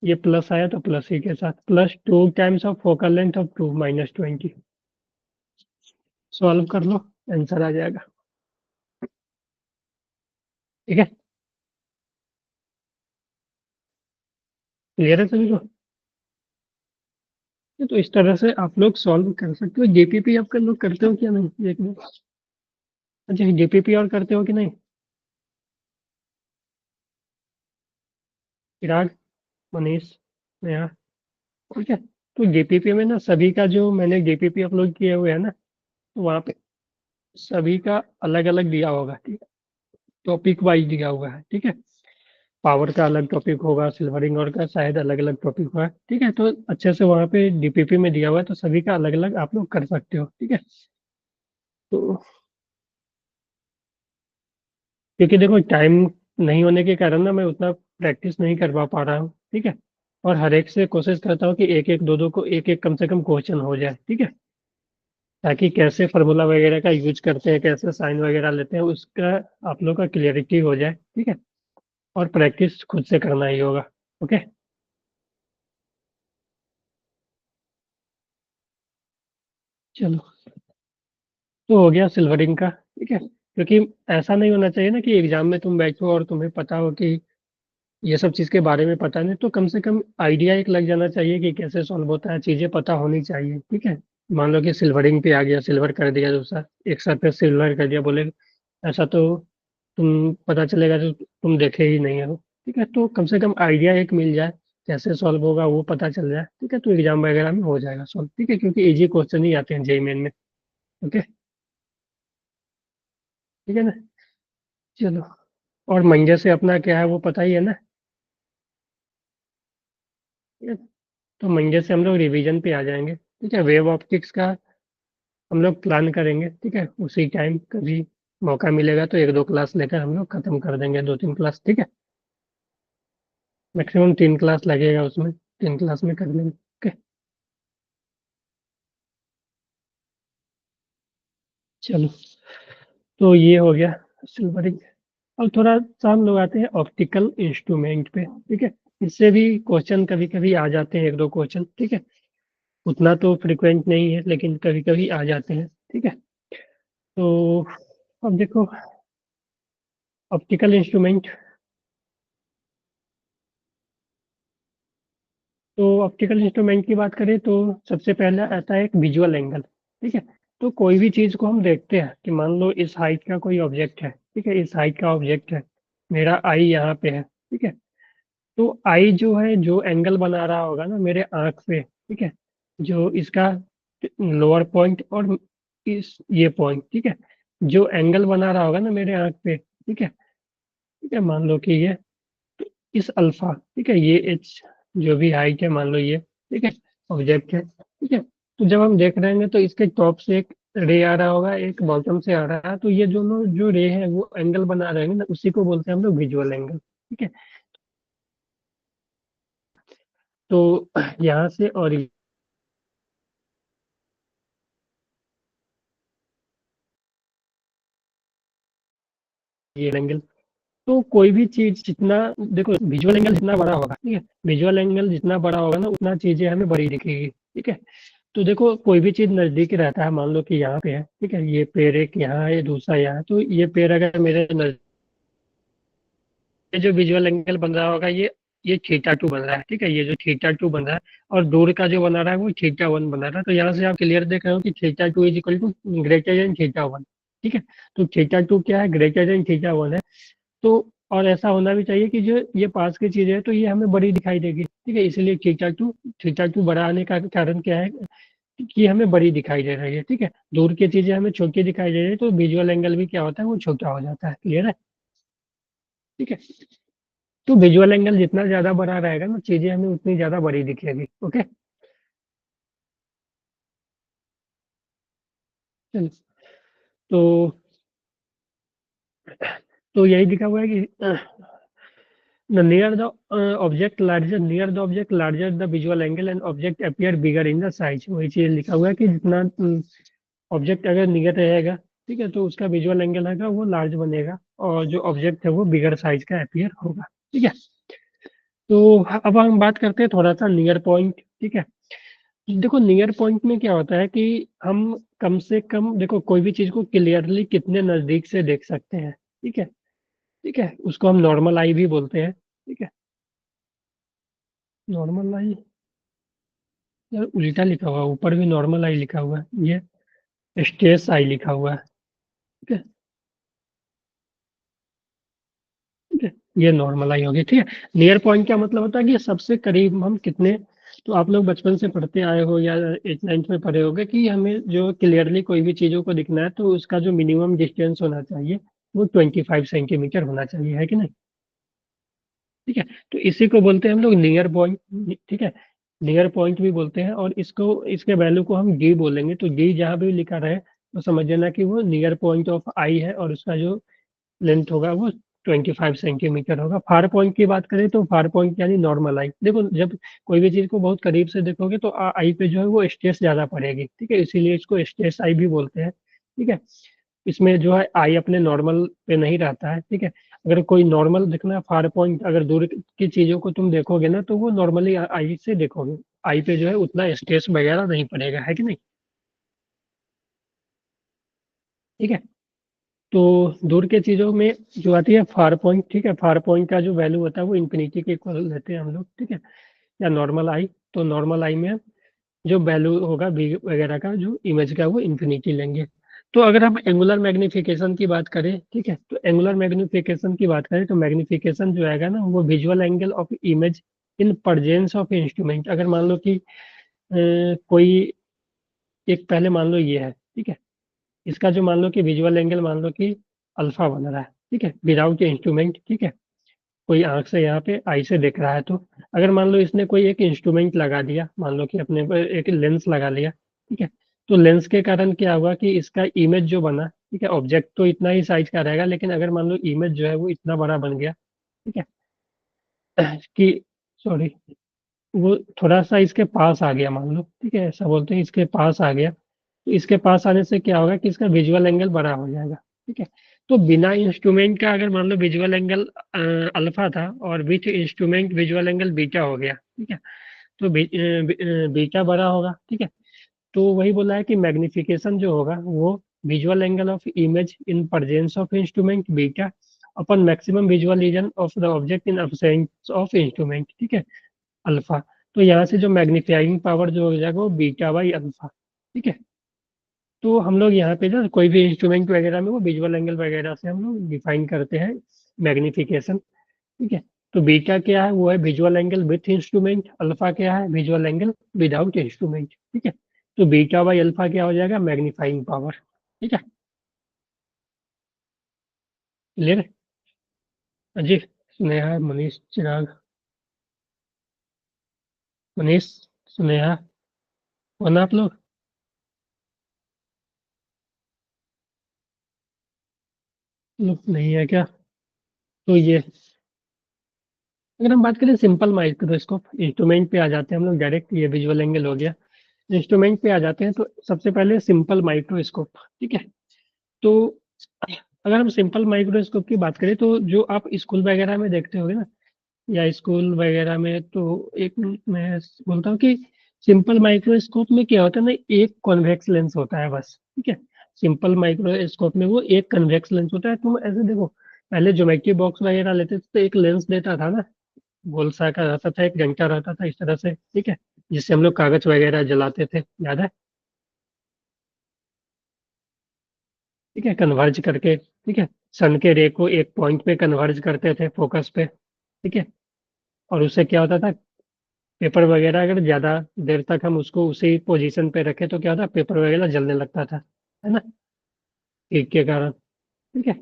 ये प्लस आया तो प्लस ही के साथ, plus 2 times of focal length of two -20, solve कर लो, आंसर आ जाएगा, ठीक है। क्लियर है सभी को? तो इस तरह से आप लोग सॉल्व कर सकते हो। जेपीपी आपका लोग करते हो क्या नहीं, एक मिनट। अच्छा, जेपीपी और करते हो कि नहीं? चिराग, मनीष, नेहा, ठीक है। तो जेपीपी में ना सभी का जो मैंने जेपीपी अपलोड किए हुए है ना, तो वहाँ पे सभी का अलग अलग दिया होगा, ठीक है। टॉपिक वाइज दिया हुआ है, ठीक है। पावर का अलग टॉपिक होगा, सिल्वरिंग और का शायद अलग अलग टॉपिक होगा, ठीक है। तो अच्छे से वहाँ पे डीपीपी में दिया हुआ है, तो सभी का अलग अलग आप लोग कर सकते हो, ठीक है। तो क्योंकि देखो टाइम नहीं होने के कारण ना मैं उतना प्रैक्टिस नहीं करवा पा रहा हूँ, ठीक है। और हर एक से कोशिश करता हूँ कि एक एक दो दो को एक एक कम से कम क्वेश्चन हो जाए, ठीक है। ताकि कैसे फार्मूला वगैरह का यूज करते हैं, कैसे साइन वगैरह लेते हैं, उसका आप लोग का क्लियरिटी हो जाए, ठीक है। और प्रैक्टिस खुद से करना ही होगा, ओके। चलो, तो हो गया सिल्वरिंग का, ठीक है। क्योंकि ऐसा नहीं होना चाहिए ना कि एग्जाम में तुम बैठो और तुम्हें पता हो कि ये सब चीज़ के बारे में पता नहीं, तो कम से कम आइडिया एक लग जाना चाहिए कि कैसे सॉल्व होता है, चीज़ें पता होनी चाहिए, ठीक है। मान लो कि सिल्वरिंग पे आ गया, सिल्वर कर दिया दूसरा, एक साथ पे सिल्वर कर दिया, बोले ऐसा तो तुम पता चलेगा तो तुम देखे ही नहीं हो, ठीक है। तो कम से कम आइडिया एक मिल जाए कैसे सॉल्व होगा वो पता चल जाए, ठीक है। तो एग्जाम वगैरह में हो जाएगा सॉल्व, ठीक है, क्योंकि इजी क्वेश्चन ही आते हैं जेई मेन में, ओके, ठीक है ना। चलो, और मंडे से अपना क्या है वो पता ही है ना, ठीक है? तो मंडे से हम लोग रिवीजन पे आ जाएंगे, ठीक है। वेव ऑप्टिक्स का हम लोग प्लान करेंगे, ठीक है। उसी टाइम कभी मौका मिलेगा तो एक दो क्लास लेकर हम लोग खत्म कर देंगे, 2-3 क्लास, ठीक है। मैक्सिमम 3 क्लास लगेगा उसमें, 3 क्लास में कर लेंगे, ओके। चलो, तो ये हो गया सिल्वरिंग। अब थोड़ा सा हम लोग आते हैं ऑप्टिकल इंस्ट्रूमेंट पे, ठीक है। इससे भी क्वेश्चन कभी कभी आ जाते हैं, एक दो क्वेश्चन, ठीक है। उतना तो फ्रिक्वेंट नहीं है लेकिन कभी कभी आ जाते हैं, ठीक है। तो अब देखो, ऑप्टिकल इंस्ट्रूमेंट, तो ऑप्टिकल इंस्ट्रूमेंट की बात करें तो सबसे पहले आता है एक विजुअल एंगल, ठीक है। तो कोई भी चीज को हम देखते हैं कि मान लो इस हाइट का कोई ऑब्जेक्ट है, ठीक है, इस हाइट का ऑब्जेक्ट है, मेरा आई यहाँ पे है, ठीक है। तो आई जो है, जो एंगल बना रहा होगा ना मेरे आंख पे, ठीक है, जो इसका लोअर पॉइंट और इस ये पॉइंट, ठीक है, जो एंगल बना रहा होगा ना मेरे आंख पे, ठीक है, मान लो कि ये इस अल्फा, ठीक है, ये एच जो भी हाइट है मान लो ये, ठीक है, ऑब्जेक्ट है, ठीक है। तो जब हम देख रहे हैं तो इसके टॉप से एक रे आ रहा होगा, एक बॉटम से आ रहा है, तो ये दोनों जो रे है वो एंगल बना रहे हैं ना, उसी को बोलते हैं हम लोग विजुअल एंगल। ठीक है। तो यहाँ से और ये एंगल, तो कोई भी चीज जितना, देखो विजुअल एंगल जितना बड़ा होगा, ठीक है, विजुअल एंगल जितना बड़ा होगा ना उतना चीजें हमें बड़ी दिखेगी। ठीक है। तो देखो कोई भी चीज नजदीक रहता है, मान लो कि यहाँ पे है, ठीक है, ये पेड़ एक यहाँ है, ये दूसरा यहाँ है, तो ये पेड़ अगर मेरे नजदीक, ये जो विजुअल एंगल बन रहा होगा, ये थीटा 2 बन रहा है। ठीक है, ये जो थीटा 2 बन रहा है, और दूर का जो बना रहा है वो थीटा 1 बना रहा है, तो यहाँ से आप क्लियर देख रहे हो कि theta 2 is equal to greater than theta 1। ठीक है। तो थीटा 2 क्या है, ग्रेटर देन थीटा 1 है। तो और ऐसा होना भी चाहिए कि जो ये पास की चीजें है तो ये हमें बड़ी दिखाई देगी। ठीक है, इसलिए थीटा 2 बड़ा आने का कारण क्या है कि हमें बड़ी दिखाई दे रही है। ठीक है, दूर की चीजें हमें छोटी दिखाई दे रही है, तो विजुअल एंगल भी क्या होता है, वो छोटा हो जाता है। क्लियर है। ठीक है। तो विजुअल एंगल जितना ज्यादा बड़ा रहेगा ना, चीजें हमें उतनी ज्यादा बड़ी दिखेगी। ओके। चलो। तो यही दिखा हुआ है कि the near the near the object larger the visual angle and object appear bigger in the size। वही चीज लिखा हुआ है कि जितना ऑब्जेक्ट अगर नियर रहेगा, ठीक है, तो उसका विजुअल एंगल है वो लार्ज बनेगा, और जो ऑब्जेक्ट है वो बिगर साइज का अपीयर होगा। ठीक है। तो अब हम बात करते हैं थोड़ा सा नियर पॉइंट। ठीक है। देखो नियर पॉइंट में क्या होता है कि हम कम से कम, देखो कोई भी चीज को क्लियरली कितने नजदीक से देख सकते हैं। ठीक है। ठीक है, उसको हम नॉर्मल आई भी बोलते हैं। ठीक है। नॉर्मल आई, यार उल्टा लिखा हुआ है, ऊपर भी नॉर्मल आई लिखा हुआ है, ये स्टेस आई लिखा हुआ है। ठीक है। ठीक है, ये नॉर्मल आई होगी। ठीक है। नियर पॉइंट क्या मतलब होता है कि सबसे करीब हम कितने, तो आप लोग बचपन से पढ़ते आए हो या 8th 9th में पढ़े होगे कि हमें जो क्लियरली कोई भी चीजों को दिखना है तो उसका जो मिनिमम डिस्टेंस होना चाहिए वो 25 सेंटीमीटर होना चाहिए, है कि नहीं। ठीक है। तो इसी को बोलते हैं हम लोग नियर पॉइंट। ठीक है, नियर पॉइंट भी बोलते हैं, और इसको, इसके वैल्यू को हम डी बोलेंगे, तो डी जहाँ भी लिखा रहे तो समझ लेना कि वो नियर पॉइंट ऑफ आई है, और उसका जो लेंथ होगा वो 25 सेंटीमीटर होगा। फार पॉइंट की बात करें तो फार पॉइंट यानी नॉर्मल आई। देखो जब कोई भी चीज को बहुत करीब से देखोगे तो आई पे जो है वो स्ट्रेस ज्यादा पड़ेगी। ठीक है, इसीलिए इसको स्ट्रेस आई भी बोलते हैं। ठीक है। इसमें जो है आई अपने नॉर्मल पे नहीं रहता है। ठीक है, अगर कोई नॉर्मल दिखना है, फार पॉइंट अगर दूर की चीजों को तुम देखोगे ना तो वो नॉर्मली आई से देखोगे, आई पे जो है उतना स्ट्रेस वगैरह नहीं पड़ेगा, है कि नहीं। ठीक है। तो दूर के चीजों में जो आती है फार पॉइंट, ठीक है, फार पॉइंट का जो वैल्यू होता है वो इन्फिनिटी के इक्वल लेते हैं हम लोग। ठीक है, या नॉर्मल आई, तो नॉर्मल आई में जो वैल्यू होगा बी वगैरह का जो इमेज का वो इन्फिनिटी लेंगे। तो अगर हम एंगुलर मैग्निफिकेशन की बात करें, ठीक है, तो एंगुलर मैग्निफिकेशन की बात करें तो मैग्निफिकेशन जो आएगा ना वो visual angle of image in presence of instrument. अगर मान लो कि कोई एक, पहले मान लो ये है, ठीक है, इसका जो मान लो कि विजुअल एंगल मान लो कि अल्फा बन रहा है, ठीक है, विदाउट इंस्ट्रूमेंट। ठीक है, कोई आंख से यहाँ पे आई से देख रहा है, तो अगर मान लो इसने कोई एक इंस्ट्रूमेंट लगा दिया, मान लो कि अपने पर एक लेंस लगा लिया, ठीक है, तो लेंस के कारण क्या हुआ कि इसका इमेज जो बना, ठीक है, ऑब्जेक्ट तो इतना ही साइज का रहेगा, लेकिन अगर मान लो इमेज जो है वो इतना बड़ा बन गया, ठीक है, कि सॉरी, वो थोड़ा सा इसके पास आ गया मान लो, ठीक है, ऐसा बोलते हैं इसके पास आ गया, तो इसके पास आने से क्या होगा कि इसका विजुअल एंगल बड़ा हो जाएगा। ठीक है। तो बिना इंस्ट्रूमेंट का अगर मान लो विजुअल एंगल अल्फा था और with instrument visual angle beta हो गया, ठीक है, तो बीटा बड़ा होगा। ठीक है। तो वही बोला है कि मैग्निफिकेशन जो होगा वो visual angle of image in presence of instrument beta upon maximum visual region of the object in absence of instrument, ठीक है, अल्फा। तो यहाँ से जो मैग्नीफाइंग पावर जो हो जाएगा वो बीटा बाई अल्फा। ठीक है। तो हम लोग यहाँ पे ना कोई भी इंस्ट्रूमेंट वगैरह में वो विजुअल एंगल वगैरह से हम लोग डिफाइन करते हैं मैग्निफिकेशन। ठीक है। तो बीटा क्या है, वो है visual angle with instrument, alpha क्या है, विजुअल एंगल विदाउट इंस्ट्रूमेंट। ठीक है। तो बीटा बाई अल्फा क्या हो जाएगा, मैग्नीफाइंग पावर। ठीक है। क्लियर। जी। स्नेहा, मनीष, चिराग, मनीष, स्नेहा, कौन आप लोग। नहीं है क्या? तो ये, अगर हम बात करें सिंपल माइक्रोस्कोप, इंस्ट्रूमेंट पे आ जाते हैं हम लोग डायरेक्ट, ये विजुअल एंगल हो गया। इंस्ट्रूमेंट पे आ जाते हैं तो सबसे पहले सिंपल माइक्रोस्कोप, ठीक है। तो अगर हम सिंपल माइक्रोस्कोप की बात करें तो जो आप स्कूल वगैरह में देखते होगे ना, या स्कूल वगैरह में, तो एक मैं बोलता हूँ कि सिंपल माइक्रोस्कोप में क्या होता है ना, एक कॉन्वेक्स लेंस होता है बस, ठीक है। सिंपल माइक्रोस्कोप में वो एक कन्वेक्स लेंस होता है। तुम ऐसे देखो, पहले ज्योमेट्री बॉक्स वगैरह लेते थे तो एक लेंस देता था ना, गोल सा का रहता था, एक डंटा रहता था इस तरह से, ठीक है, जिससे हम लोग कागज वगैरह जलाते थे, याद है? ठीक है, कन्वर्ज करके, ठीक है, सन के रे को एक पॉइंट पे कन्वर्ज करते थे, फोकस पे, ठीक है। और उससे क्या होता था, पेपर वगैरह अगर ज्यादा देर तक हम उसको उसी पोजीशन पे रखे तो क्या होता, पेपर वगैरह जलने लगता था, है ना, हीट के कारण, ठीक है।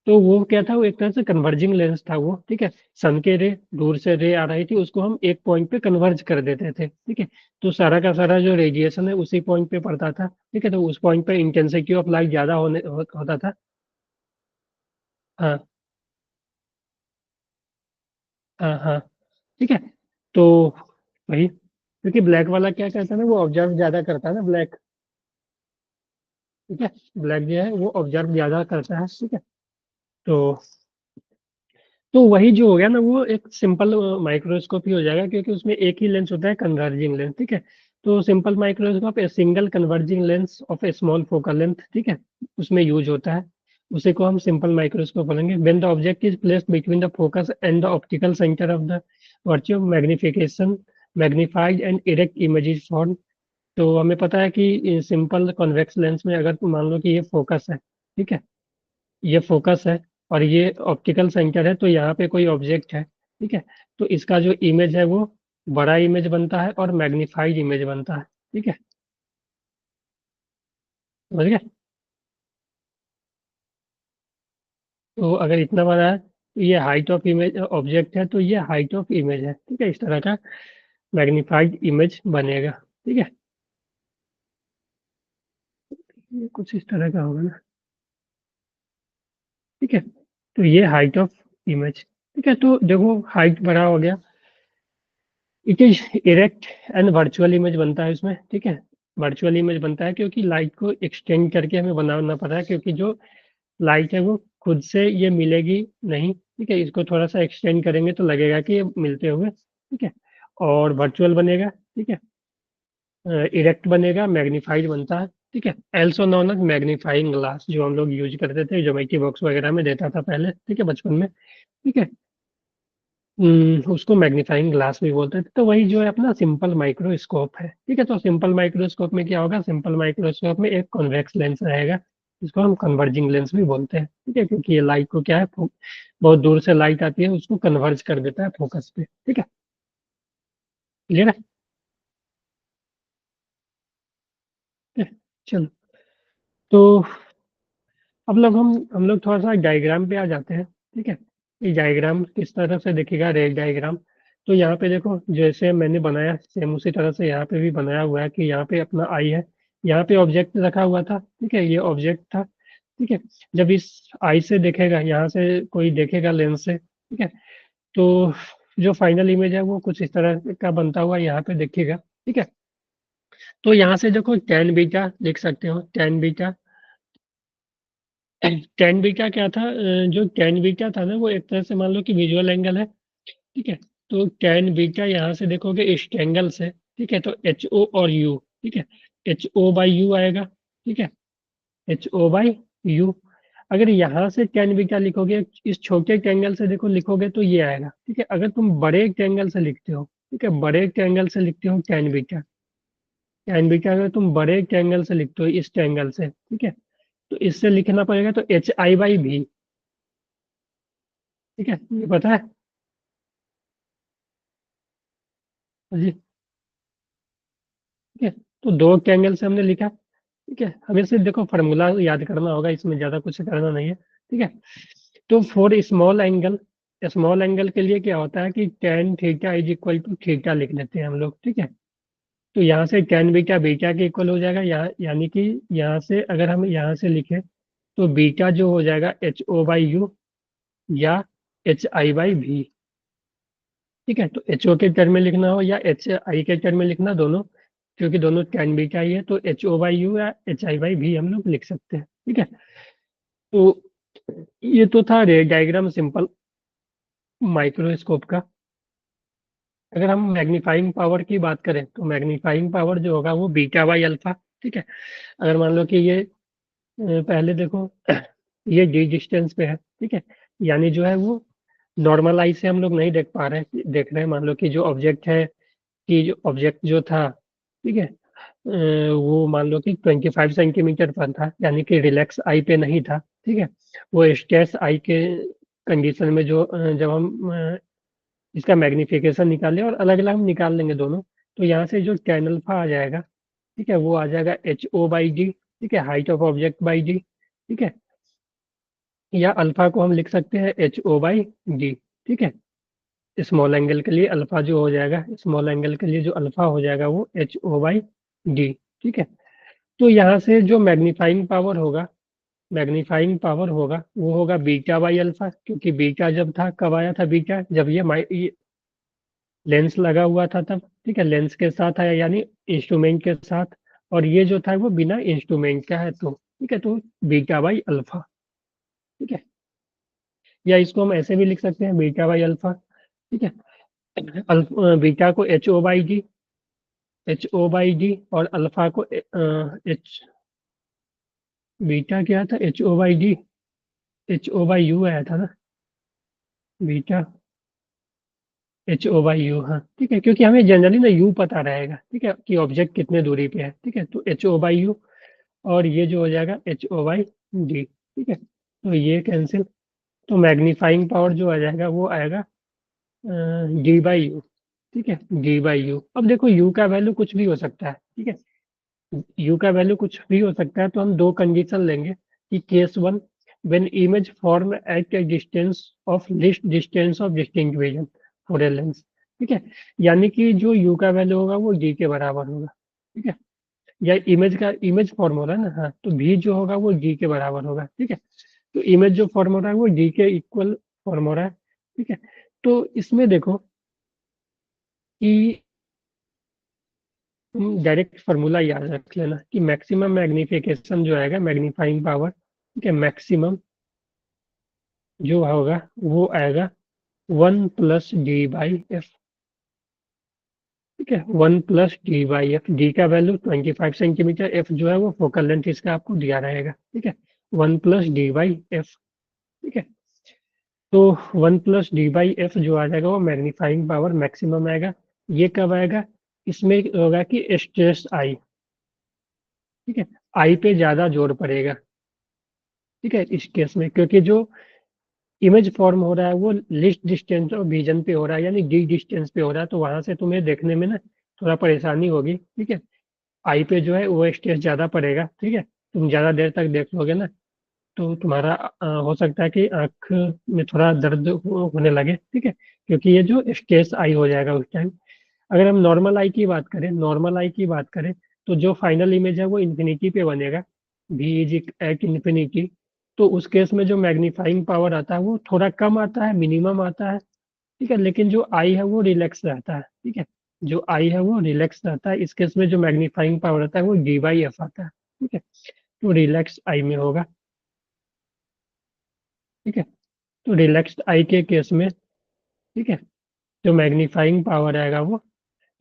तो वो क्या था, वो एक तरह से कन्वर्जिंग लेंस था वो, ठीक है। सन के रे, दूर से रे आ रही थी, उसको हम एक पॉइंट पे कन्वर्ज कर देते थे, ठीक है। तो सारा का सारा जो रेडिएशन है उसी पॉइंट पे पड़ता था, ठीक है। तो उस पॉइंट पे इंटेंसिटी ऑफ लाइट ज्यादा होता था। हाँ, हाँ, हाँ, ठीक है। तो वही, क्योंकि ब्लैक वाला क्या करता है ना, वो ऑब्जर्व ज्यादा करता है ना, ब्लैक, ठीक है। ब्लैक जो है वो ऑब्जर्व ज्यादा करता है, ठीक है। तो वही जो हो गया ना, वो एक सिंपल माइक्रोस्कोप ही हो जाएगा, क्योंकि उसमें एक ही लेंस होता है, कन्वर्जिंग लेंस, ठीक है। तो simple microscope a single converging lens of A small focal length, ठीक है, उसमें यूज होता है। उसी को हम सिंपल माइक्रोस्कोप बोलेंगे। When the object is placed between the focus and the optical centre of the virtue magnification, magnified and erect image is form. तो हमें पता है कि सिंपल कॉन्वेक्स लेंस में अगर मान लो कि ये फोकस है, ठीक है, ये फोकस है, और ये ऑप्टिकल सेंटर है, तो यहाँ पे कोई ऑब्जेक्ट है, ठीक है। तो इसका जो इमेज है वो बड़ा इमेज बनता है और मैग्नीफाइड इमेज बनता है, ठीक है, समझ गए? तो अगर इतना बड़ा है तो ये हाइट ऑफ इमेज ऑब्जेक्ट है, तो ये हाइट ऑफ इमेज है, ठीक है, इस तरह का मैग्नीफाइड इमेज बनेगा, ठीक है। ये कुछ इस तरह का होगा ना, ठीक है। तो ये हाइट ऑफ इमेज, ठीक है। तो देखो, हाइट बड़ा हो गया, it is erect and virtual image बनता है इसमें, ठीक है। वर्चुअल इमेज बनता है क्योंकि लाइट को एक्सटेंड करके हमें बनाना पड़ा है, क्योंकि जो लाइट है वो खुद से ये मिलेगी नहीं, ठीक है, इसको थोड़ा सा एक्सटेंड करेंगे तो लगेगा कि ये मिलते हुए, ठीक है। और वर्चुअल बनेगा, ठीक है, इरेक्ट बनेगा, मैग्नीफाइड बनता है, ठीक है। Also known as magnifying glass, जो हम लोग यूज करते थे, ज्योमेट्री बॉक्स वगैरह में देता था पहले, ठीक है, बचपन में, ठीक है। उसको मैग्नीफाइंग ग्लास भी बोलते थे। तो वही जो है अपना सिंपल माइक्रोस्कोप है, ठीक है। तो सिंपल माइक्रोस्कोप में क्या होगा, सिंपल माइक्रोस्कोप में एक कॉन्वेक्स लेंस रहेगा, जिसको हम कन्वर्जिंग लेंस भी बोलते हैं, ठीक है, क्योंकि ये लाइट को क्या है, बहुत दूर से लाइट आती है, उसको कन्वर्ज कर देता है फोकस पे, ठीक है। क्लियर है? ठीक है, चलो। तो अब लोग हम लोग थोड़ा सा डायग्राम पे आ जाते हैं, ठीक है। ये डायग्राम किस तरह से दिखेगा, रेड डायग्राम। तो यहाँ पे देखो, जैसे मैंने बनाया सेम उसी तरह से यहाँ पे भी बनाया हुआ है, कि यहाँ पे अपना आई है, यहाँ पे ऑब्जेक्ट रखा हुआ था, ठीक है, ये ऑब्जेक्ट था, ठीक है। जब इस आई से देखेगा, यहाँ से कोई देखेगा लेंस से, ठीक है, तो जो फाइनल इमेज है वो कुछ इस तरह का बनता हुआ यहाँ पे दिखेगा, ठीक है। तो यहाँ से देखो, टेन बीटा लिख सकते हो, टेन बीटा। टेन बीटा क्या था, जो टेन बीटा था ना, वो एक तरह से मान लो कि विजुअल एंगल है, ठीक है। तो टेन बीटा यहाँ से देखोगे इस एंगल से, ठीक है, तो एच ओ और यू, ठीक है, एच ओ बाई यू आएगा, ठीक है, एच ओ बाई यू। अगर यहाँ से टेन बीटा लिखोगे, इस छोटे ट्रायंगल से देखो लिखोगे तो ये आएगा, ठीक है। अगर तुम बड़े ट्रायंगल से लिखते हो, ठीक है, बड़े ट्रायंगल से लिखते हो टेन बीटा, टेन बीटा अगर तुम बड़े ट्रायंगल से लिखते हो इस ट्रायंगल से, ठीक है, तो इससे लिखना पड़ेगा तो एच आई बाई भी, ठीक है, ये पता है जी, ठीक है। तो दो ट्रायंगल से हमने लिखा, ठीक है, हमें सिर्फ देखो फार्मूला याद करना होगा, इसमें ज्यादा कुछ करना नहीं है, ठीक है। तो फॉर स्मॉल एंगल के लिए क्या होता है कि tan theta is equal to theta लिख लेते हैं हम लोग, ठीक है। तो यहाँ से टेन बीटा बीटा के इक्वल हो जाएगा, यहाँ यानी कि यहाँ से अगर हम यहाँ से लिखें, तो बीटा जो हो जाएगा HO/U या HI/V। ठीक है, तो HO के टर्म में लिखना हो या HI के टर्म में लिखना, दोनों, क्योंकि दोनों tan बीटा ही है, तो HO/U या HI/V हम लोग लिख सकते हैं। ठीक है, तो ये तो था रे डायग्राम सिंपल माइक्रोस्कोप का। अगर हम मैग्नीफाइंग पावर की बात करें तो मैग्नीफाइंग पावर जो होगा वो बीटा/अल्फा। ठीक है, अगर मान लो कि ये पहले देखो ये डी डिस्टेंस पे है। ठीक है, यानी जो है वो नॉर्मल आई से हम लोग नहीं देख पा रहे हैं, देख रहे हैं। मान लो कि जो ऑब्जेक्ट है, कि जो ऑब्जेक्ट जो था, ठीक है, वो मान लो कि 25 सेंटीमीटर पर था, यानी कि रिलैक्स आई पे नहीं था। ठीक है, वो स्ट्रेस आई के कंडीशन में जो जब हम इसका मैग्निफिकेशन निकाले और अलग अलग हम निकाल लेंगे दोनों, तो यहाँ से जो tan अल्फा आ जाएगा, ठीक है, वो आ जाएगा HO/D। ठीक है, height of object by D. ठीक है, या अल्फा को हम लिख सकते हैं HO/D। ठीक है, स्मॉल एंगल के लिए अल्फा जो हो जाएगा, स्मॉल एंगल के लिए जो अल्फा हो जाएगा वो HO/D। ठीक है, तो यहाँ से जो मैग्नीफाइंग पावर होगा वो होगा बीटा/अल्फा, क्योंकि बीटा जब था, कब आया था बीटा, जब ये लेंस लगा हुआ था तब। ठीक है, लेंस के साथ आया, यानी इंस्ट्रूमेंट के साथ, और ये जो था वो बिना इंस्ट्रूमेंट का है, तो ठीक है, तो बीटा/अल्फा। ठीक है, या इसको हम ऐसे भी लिख सकते हैं, बीटा/अल्फा। ठीक है, बीटा को HO/D और अल्फा को एच बीटा क्या था, HO/D, HO/U आया था ना, बीटा HO/U। हाँ, ठीक है, क्योंकि हमें जनरली ना U पता रहेगा। ठीक है, कि ऑब्जेक्ट कितने दूरी पे है। ठीक है, तो HO/U, और ये जो हो जाएगा HO/D। ठीक है, तो ये कैंसिल, तो मैग्नीफाइंग पावर जो आ जाएगा वो आएगा D/U। ठीक है, D/U। अब देखो U का वैल्यू कुछ भी हो सकता है। ठीक है, U का वैल्यू कुछ भी हो सकता है, तो हम दो कंडीशन लेंगे कि case one, when image form at a distance of least distance of distinct vision for a lens. ठीक है, यानी कि जो U का वैल्यू होगा वो D के बराबर होगा। ठीक है, या इमेज फॉर्म हो रहा है ना, हाँ, तो V जो होगा वो D के बराबर होगा। ठीक है, तो इमेज जो फॉर्म हो रहा है वो D के इक्वल फॉर्म हो रहा है। ठीक है, तो इसमें देखो कि तुम डायरेक्ट फार्मूला याद रख लेना कि मैक्सिमम मैग्निफिकेशन जो आएगा, मैग्नीफाइंग पावर, ठीक है, मैक्सिमम जो होगा वो आएगा 1 + D/F। ठीक है, 1 + D/F। डी का वैल्यू 25 सेंटीमीटर, एफ जो है वो फोकल लेंथ इसका आपको दिया रहेगा। ठीक है, 1 + D/F। ठीक है, तो 1 + D/F जो आ जाएगा वो मैग्नीफाइंग पावर मैक्सिमम आएगा। ये कब आएगा, इसमें होगा कि स्ट्रेस आई। ठीक है, आई पे ज्यादा जोर पड़ेगा। ठीक है, इस केस में, क्योंकि जो इमेज फॉर्म हो रहा है वो लिस्ट डिस्टेंस और विजन पे हो रहा है, यानी डी डिस्टेंस पे हो रहा है, तो वहां से तुम्हें देखने में ना थोड़ा परेशानी होगी। ठीक है, आई पे जो है वो स्ट्रेस ज्यादा पड़ेगा। ठीक है, तुम ज्यादा देर तक देख लोगे ना, तो तुम्हारा हो सकता है कि आंख में थोड़ा दर्द होने लगे। ठीक है, क्योंकि ये जो स्ट्रेस आई हो जाएगा उस टाइम। अगर हम नॉर्मल आई की बात करें, तो जो फाइनल इमेज है वो इन्फिनिटी पे बनेगा, V=@∞। तो उस केस में जो मैग्नीफाइंग पावर आता है वो थोड़ा कम आता है, मिनिमम आता है। ठीक है, लेकिन जो आई है वो रिलैक्स रहता है। ठीक है, जो आई है वो रिलैक्स रहता है। इस केस में जो मैग्नीफाइंग पावर आता है वो D/F आता है। ठीक है, तो रिलैक्स आई में होगा। ठीक है, तो रिलैक्स्ड आई के केस में, ठीक है, जो मैग्नीफाइंग पावर आएगा वो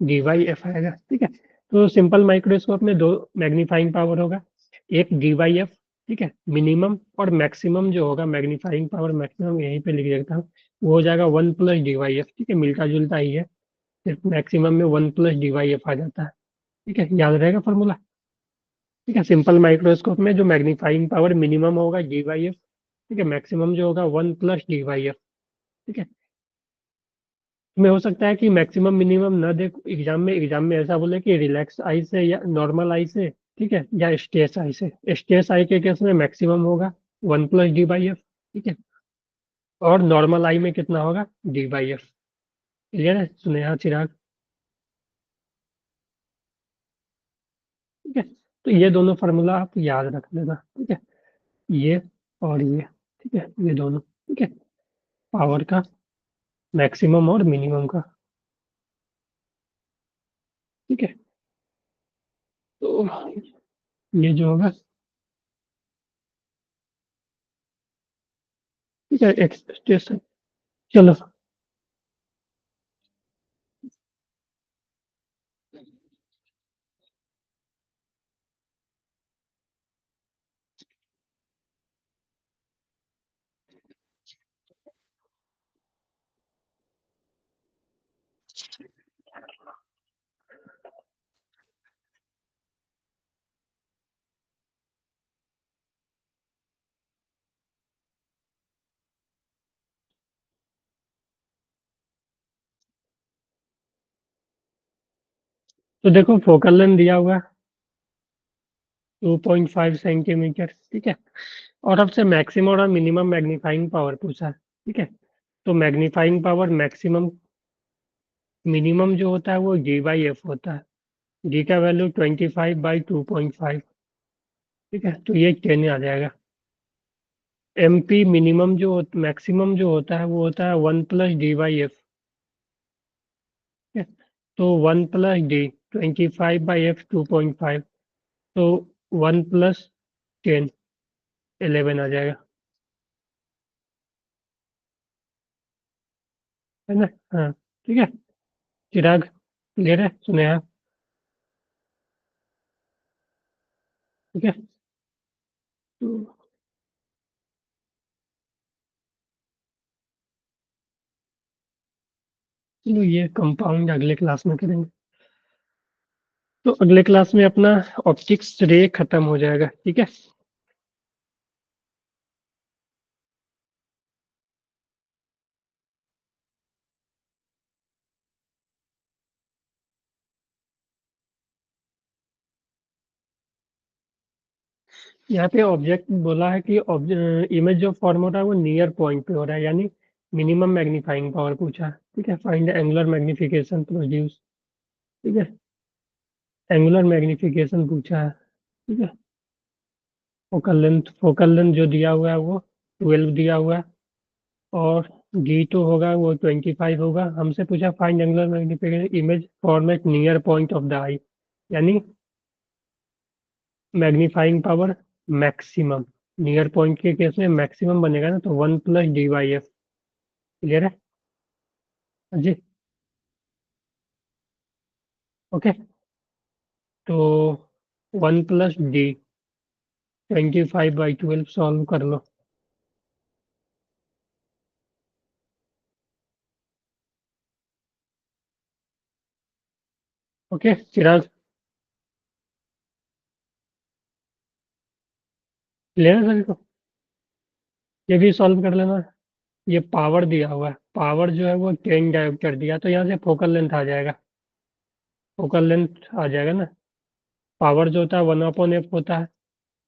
D/F आएगा। ठीक है, तो सिंपल माइक्रोस्कोप में दो मैग्नीफाइंग पावर होगा, एक D/F। ठीक है, मिनिमम, और मैक्सिमम जो होगा मैग्नीफाइंग पावर मैक्सिमम, यहीं पे लिख देता हूँ, वो हो जाएगा 1 + D/F। ठीक है, मिलता जुलता ही है, सिर्फ मैक्सिमम में 1 + D/F आ जाता है। ठीक है, याद रहेगा फॉर्मूला। ठीक है, सिंपल माइक्रोस्कोप में जो मैग्नीफाइंग पावर मिनिमम होगा D/F। ठीक है, मैक्सिमम जो होगा 1 + D/F। ठीक है, में हो सकता है कि मैक्सिमम मिनिमम न दे एग्जाम में ऐसा बोले कि रिलैक्स आई से या नॉर्मल आई से। ठीक है, या स्ट्रेस आई से। स्ट्रेस आई के केस में मैक्सिमम होगा 1 + D/F। ठीक है, और नॉर्मल आई में कितना होगा, D/F। क्लियर है सुनेहा चिराग। ठीक है, तो ये दोनों फार्मूला आप याद रख लेना। ठीक है, ये और ये, ठीक है, ये दोनों, ठीक है, पावर का मैक्सिमम और मिनिमम का, ठीक है। तो ये जो होगा, ठीक है, एक्सपेक्टेशन। चलो, तो देखो फोकल लेंथ दिया हुआ है 2.5 सेंटीमीटर, ठीक है, और आपसे मैक्सिमम और मिनिमम मैग्नीफाइंग पावर पूछा है, ठीक है। तो मैग्नीफाइंग पावर मैक्सिमम, मिनिमम जो होता है वो D/F होता है। डी का वैल्यू 25/2.5, ठीक है, तो ये 10 आ जाएगा। MP मिनिमम जो मैक्सिमम जो होता है वो होता है 1 + D/F, ठीक है। तो 1 + D, 25/F 2.5, तो 1 + 10, 11 आ जाएगा, है ना। हाँ, ठीक है। चिराग, क्लियर है, सुने आप, ठीक है। तो चलो, ये कंपाउंड अगले क्लास में करेंगे। तो अगले क्लास में अपना ऑप्टिक्स रे खत्म हो जाएगा, ठीक है। यहाँ पे ऑब्जेक्ट बोला है कि इमेज जो फॉर्म हो रहा है वो नियर पॉइंट पे हो रहा है, यानी मिनिमम मैग्नीफाइंग पावर पूछा है, ठीक है। फाइंड एंगुलर मैग्निफिकेशन प्रोड्यूस, ठीक है, एंगुलर मैग्निफिकेशन पूछा है, ठीक है। फोकल लेंथ जो दिया हुआ है वो 12 दिया हुआ है, और डी तो होगा वो 25 होगा। हमसे पूछा find angular magnification image format near point of the eye, यानी magnifying power maximum, near point के केस में मैक्सिमम बनेगा ना, तो 1 + D/F, क्लियर है जी। ओके, तो 1 + D, 25/12 सॉल्व कर लो। ओके चिराग, क्लियर है सभी को, ये भी सॉल्व कर लेना। ये पावर दिया हुआ है, पावर जो है वो 10 डायोप्टर दिया, तो यहाँ से फोकल लेंथ आ जाएगा, फोकल लेंथ आ जाएगा ना। पावर जो होता है 1/F होता है,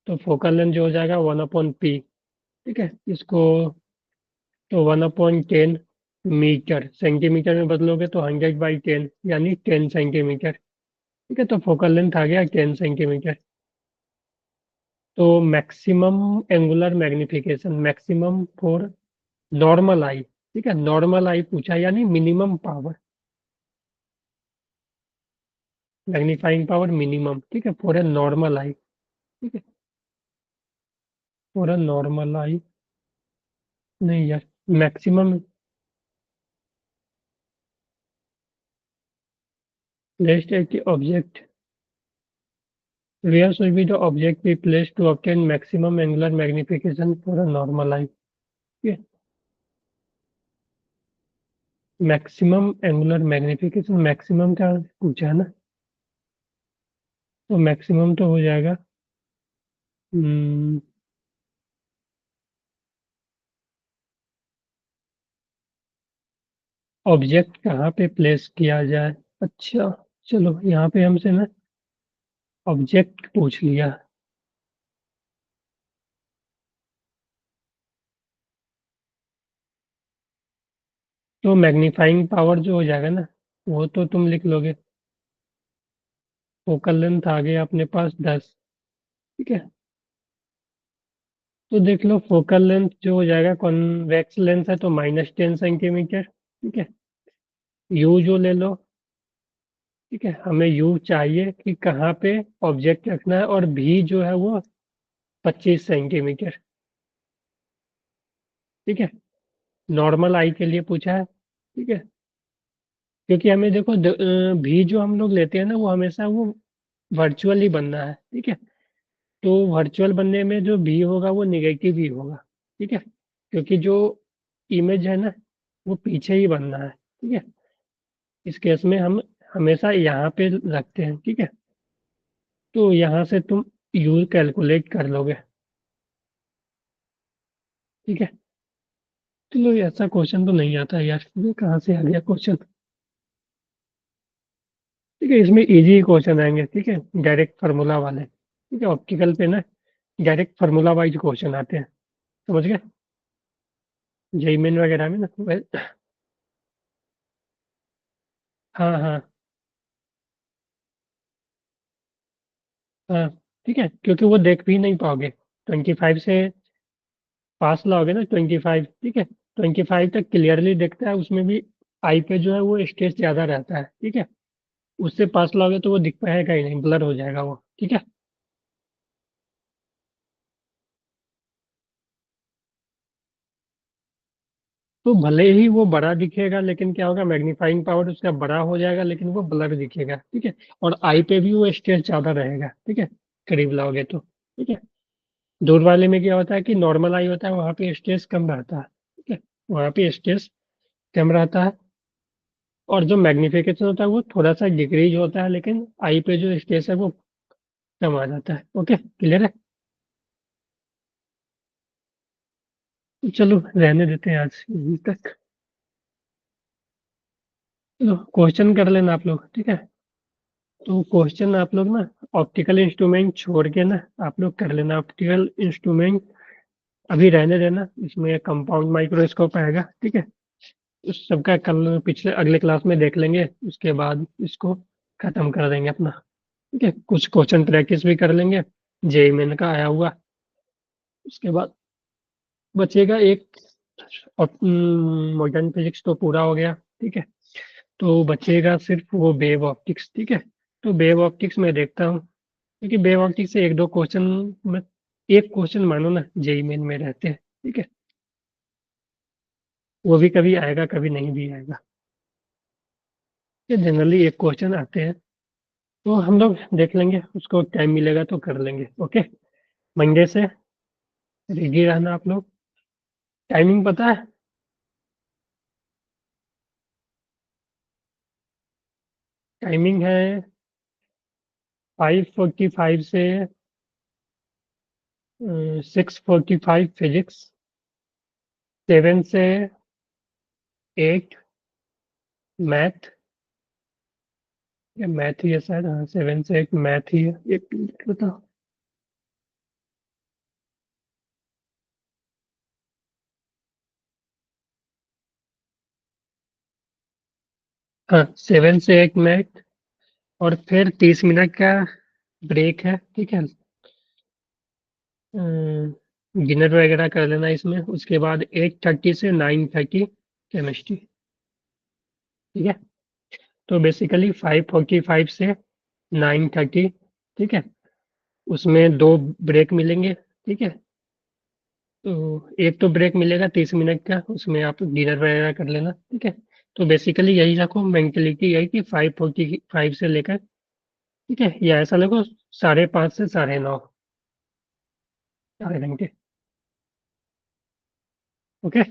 तो फोकल लेंथ जो हो जाएगा 1/P, ठीक है। इसको तो 1/10 मीटर, सेंटीमीटर में बदलोगे तो 100/10, यानी 10 सेंटीमीटर, ठीक है। तो फोकल लेंथ आ गया 10 सेंटीमीटर। तो maximum angular magnification, maximum for normal eye, ठीक है, नॉर्मल आई पूछा, यानी minimum power, magnifying power minimum, ठीक है, फॉर ए नॉर्मल आई, ठीक है, फॉर ए नॉर्मल आई, नहीं यार, maximum placed at object, where should be the object be placed to obtain maximum angular magnification for a normal eye, ठीक है। मैक्सिमम एंगुलर मैग्निफिकेशन, मैक्सिमम का पूछा है ना, तो मैक्सिमम तो हो जाएगा ऑब्जेक्ट कहाँ पे प्लेस किया जाए। अच्छा, चलो यहाँ पे हमसे ना ऑब्जेक्ट पूछ लिया, तो मैग्नीफाइंग पावर जो हो जाएगा ना, वो तो तुम लिख लोगे। फोकल लेंथ आ गया अपने पास 10, ठीक है, तो देख लो फोकल लेंथ जो हो जाएगा, कॉन्वेक्स लेंस है तो -10 सेंटीमीटर। ठीक है, यू जो ले लो। ठीक है, हमें यू चाहिए कि कहाँ पे ऑब्जेक्ट रखना है, और भी जो है वो 25 सेंटीमीटर। ठीक है, नॉर्मल आई के लिए पूछा है। ठीक है, क्योंकि हमें देखो भी जो हम लोग लेते हैं ना, वो हमेशा वो वर्चुअली बनना है। ठीक है, तो वर्चुअल बनने में जो भी होगा वो निगेटिव ही होगा। ठीक है, क्योंकि जो इमेज है ना, वो पीछे ही बनना है। ठीक है, इस केस में हम हमेशा यहाँ पे रखते हैं। ठीक है, तो यहाँ से तुम यू कैलकुलेट कर लोगे। ठीक है, चलो ये ऐसा क्वेश्चन तो नहीं आता यार, ये कहाँ से आ गया क्वेश्चन। ठीक है, इसमें इजी क्वेश्चन आएंगे। ठीक है, डायरेक्ट फार्मूला वाले। ठीक है, ऑप्टिकल पे ना डायरेक्ट फार्मूला वाइज क्वेश्चन आते हैं, समझ गए। जेई मेन वगैरह में ना हाँ हाँ हाँ। ठीक है, क्योंकि वो देख भी नहीं पाओगे 25 से पास लाओगे ना 25। ठीक है, 25 तक क्लियरली दिखता है, उसमें भी आई पे जो है वो स्ट्रेस ज्यादा रहता है। ठीक है, उससे पास लाओगे तो वो दिख पाएगा ही नहीं, ब्लर हो जाएगा वो। ठीक है, तो भले ही वो बड़ा दिखेगा, लेकिन क्या होगा, मैग्नीफाइंग पावर उसका बड़ा हो जाएगा, लेकिन वो ब्लर दिखेगा। ठीक है, और आई पे भी वो स्ट्रेस ज्यादा रहेगा। ठीक है, करीब लाओगे तो। ठीक है, दूर वाले में क्या होता है कि नॉर्मल आई होता है, वहाँ पे स्ट्रेस कम रहता है। ठीक है, वहाँ पे स्ट्रेस कम रहता है, और जो मैग्निफिकेशन होता है वो थोड़ा सा डिक्रीज होता है, लेकिन आई पे जो स्ट्रेस है वो कम आ जाता है। ओके, क्लियर है। तो चलो रहने देते हैं आज यहीं तक। चलो क्वेश्चन कर लेना आप लोग। ठीक है, तो क्वेश्चन आप लोग ना ऑप्टिकल इंस्ट्रूमेंट छोड़ के ना आप लोग कर लेना। ऑप्टिकल इंस्ट्रूमेंट अभी रहने देना, इसमें कंपाउंड माइक्रोस्कोप आएगा। ठीक है, उस सबका कल पिछले अगले क्लास में देख लेंगे, उसके बाद इसको खत्म कर देंगे अपना। ठीक है, कुछ क्वेश्चन प्रैक्टिस भी कर लेंगे जेई मेन का आया हुआ। उसके बाद बचेगा एक, मॉडर्न फिजिक्स तो पूरा हो गया। ठीक है, तो बचेगा सिर्फ वो वेव ऑप्टिक्स। ठीक है, तो वेव ऑप्टिक्स में देखता हूँ, क्योंकि वेव ऑप्टिक्स से एक दो क्वेश्चन में, एक क्वेश्चन मानो ना जेई मेन में रहते हैं। ठीक है, वो भी कभी आएगा कभी नहीं भी आएगा, ये जनरली एक क्वेश्चन आते हैं। तो हम लोग देख लेंगे, उसको टाइम मिलेगा तो कर लेंगे। ओके, मंडे से रेडी रहना आप लोग। टाइमिंग पता है? टाइमिंग है 5:45 से 6:45 फिजिक्स, 7 से 8 मैथ। या मैथ ही है शायद, हाँ 7 से 8 मैथ ही है। एक मिनट बताओ। हाँ 7 से 8 मैथ, और फिर 30 मिनट का ब्रेक है। ठीक है, डिनर वगैरह कर लेना इसमें। उसके बाद 8:30 से 9:30 केमिस्ट्री। ठीक है, तो बेसिकली 5:45 से 9:30। ठीक है, उसमें दो ब्रेक मिलेंगे। ठीक है, तो एक तो ब्रेक मिलेगा 30 मिनट का, उसमें आप डिनर वगैरह कर लेना। ठीक है, तो बेसिकली यही रखो, मेंटेलिटी यही कि 5:45 से लेकर, ठीक है, या ऐसा लगो 5:30 से 9:30, 4 घंटे। ओके,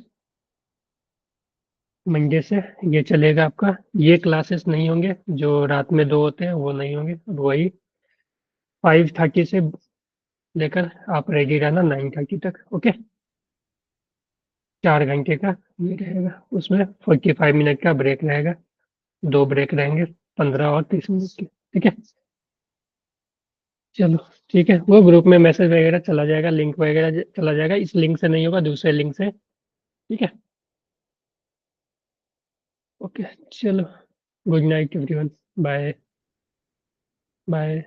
मंडे से ये चलेगा आपका। ये क्लासेस नहीं होंगे जो रात में दो होते हैं, वो नहीं होंगे। वही 5:30 से लेकर आप रेडी रहना 9:30 तक। ओके, 4 घंटे का ये रहेगा, उसमें 45 मिनट का ब्रेक रहेगा, दो ब्रेक रहेंगे, 15 और 30 मिनट के। ठीक है, चलो ठीक है, वो ग्रुप में मैसेज वगैरह चला जाएगा, लिंक वगैरह चला जाएगा। इस लिंक से नहीं होगा, दूसरे लिंक से। ठीक है, ओके, चलो, good night everyone. Bye bye.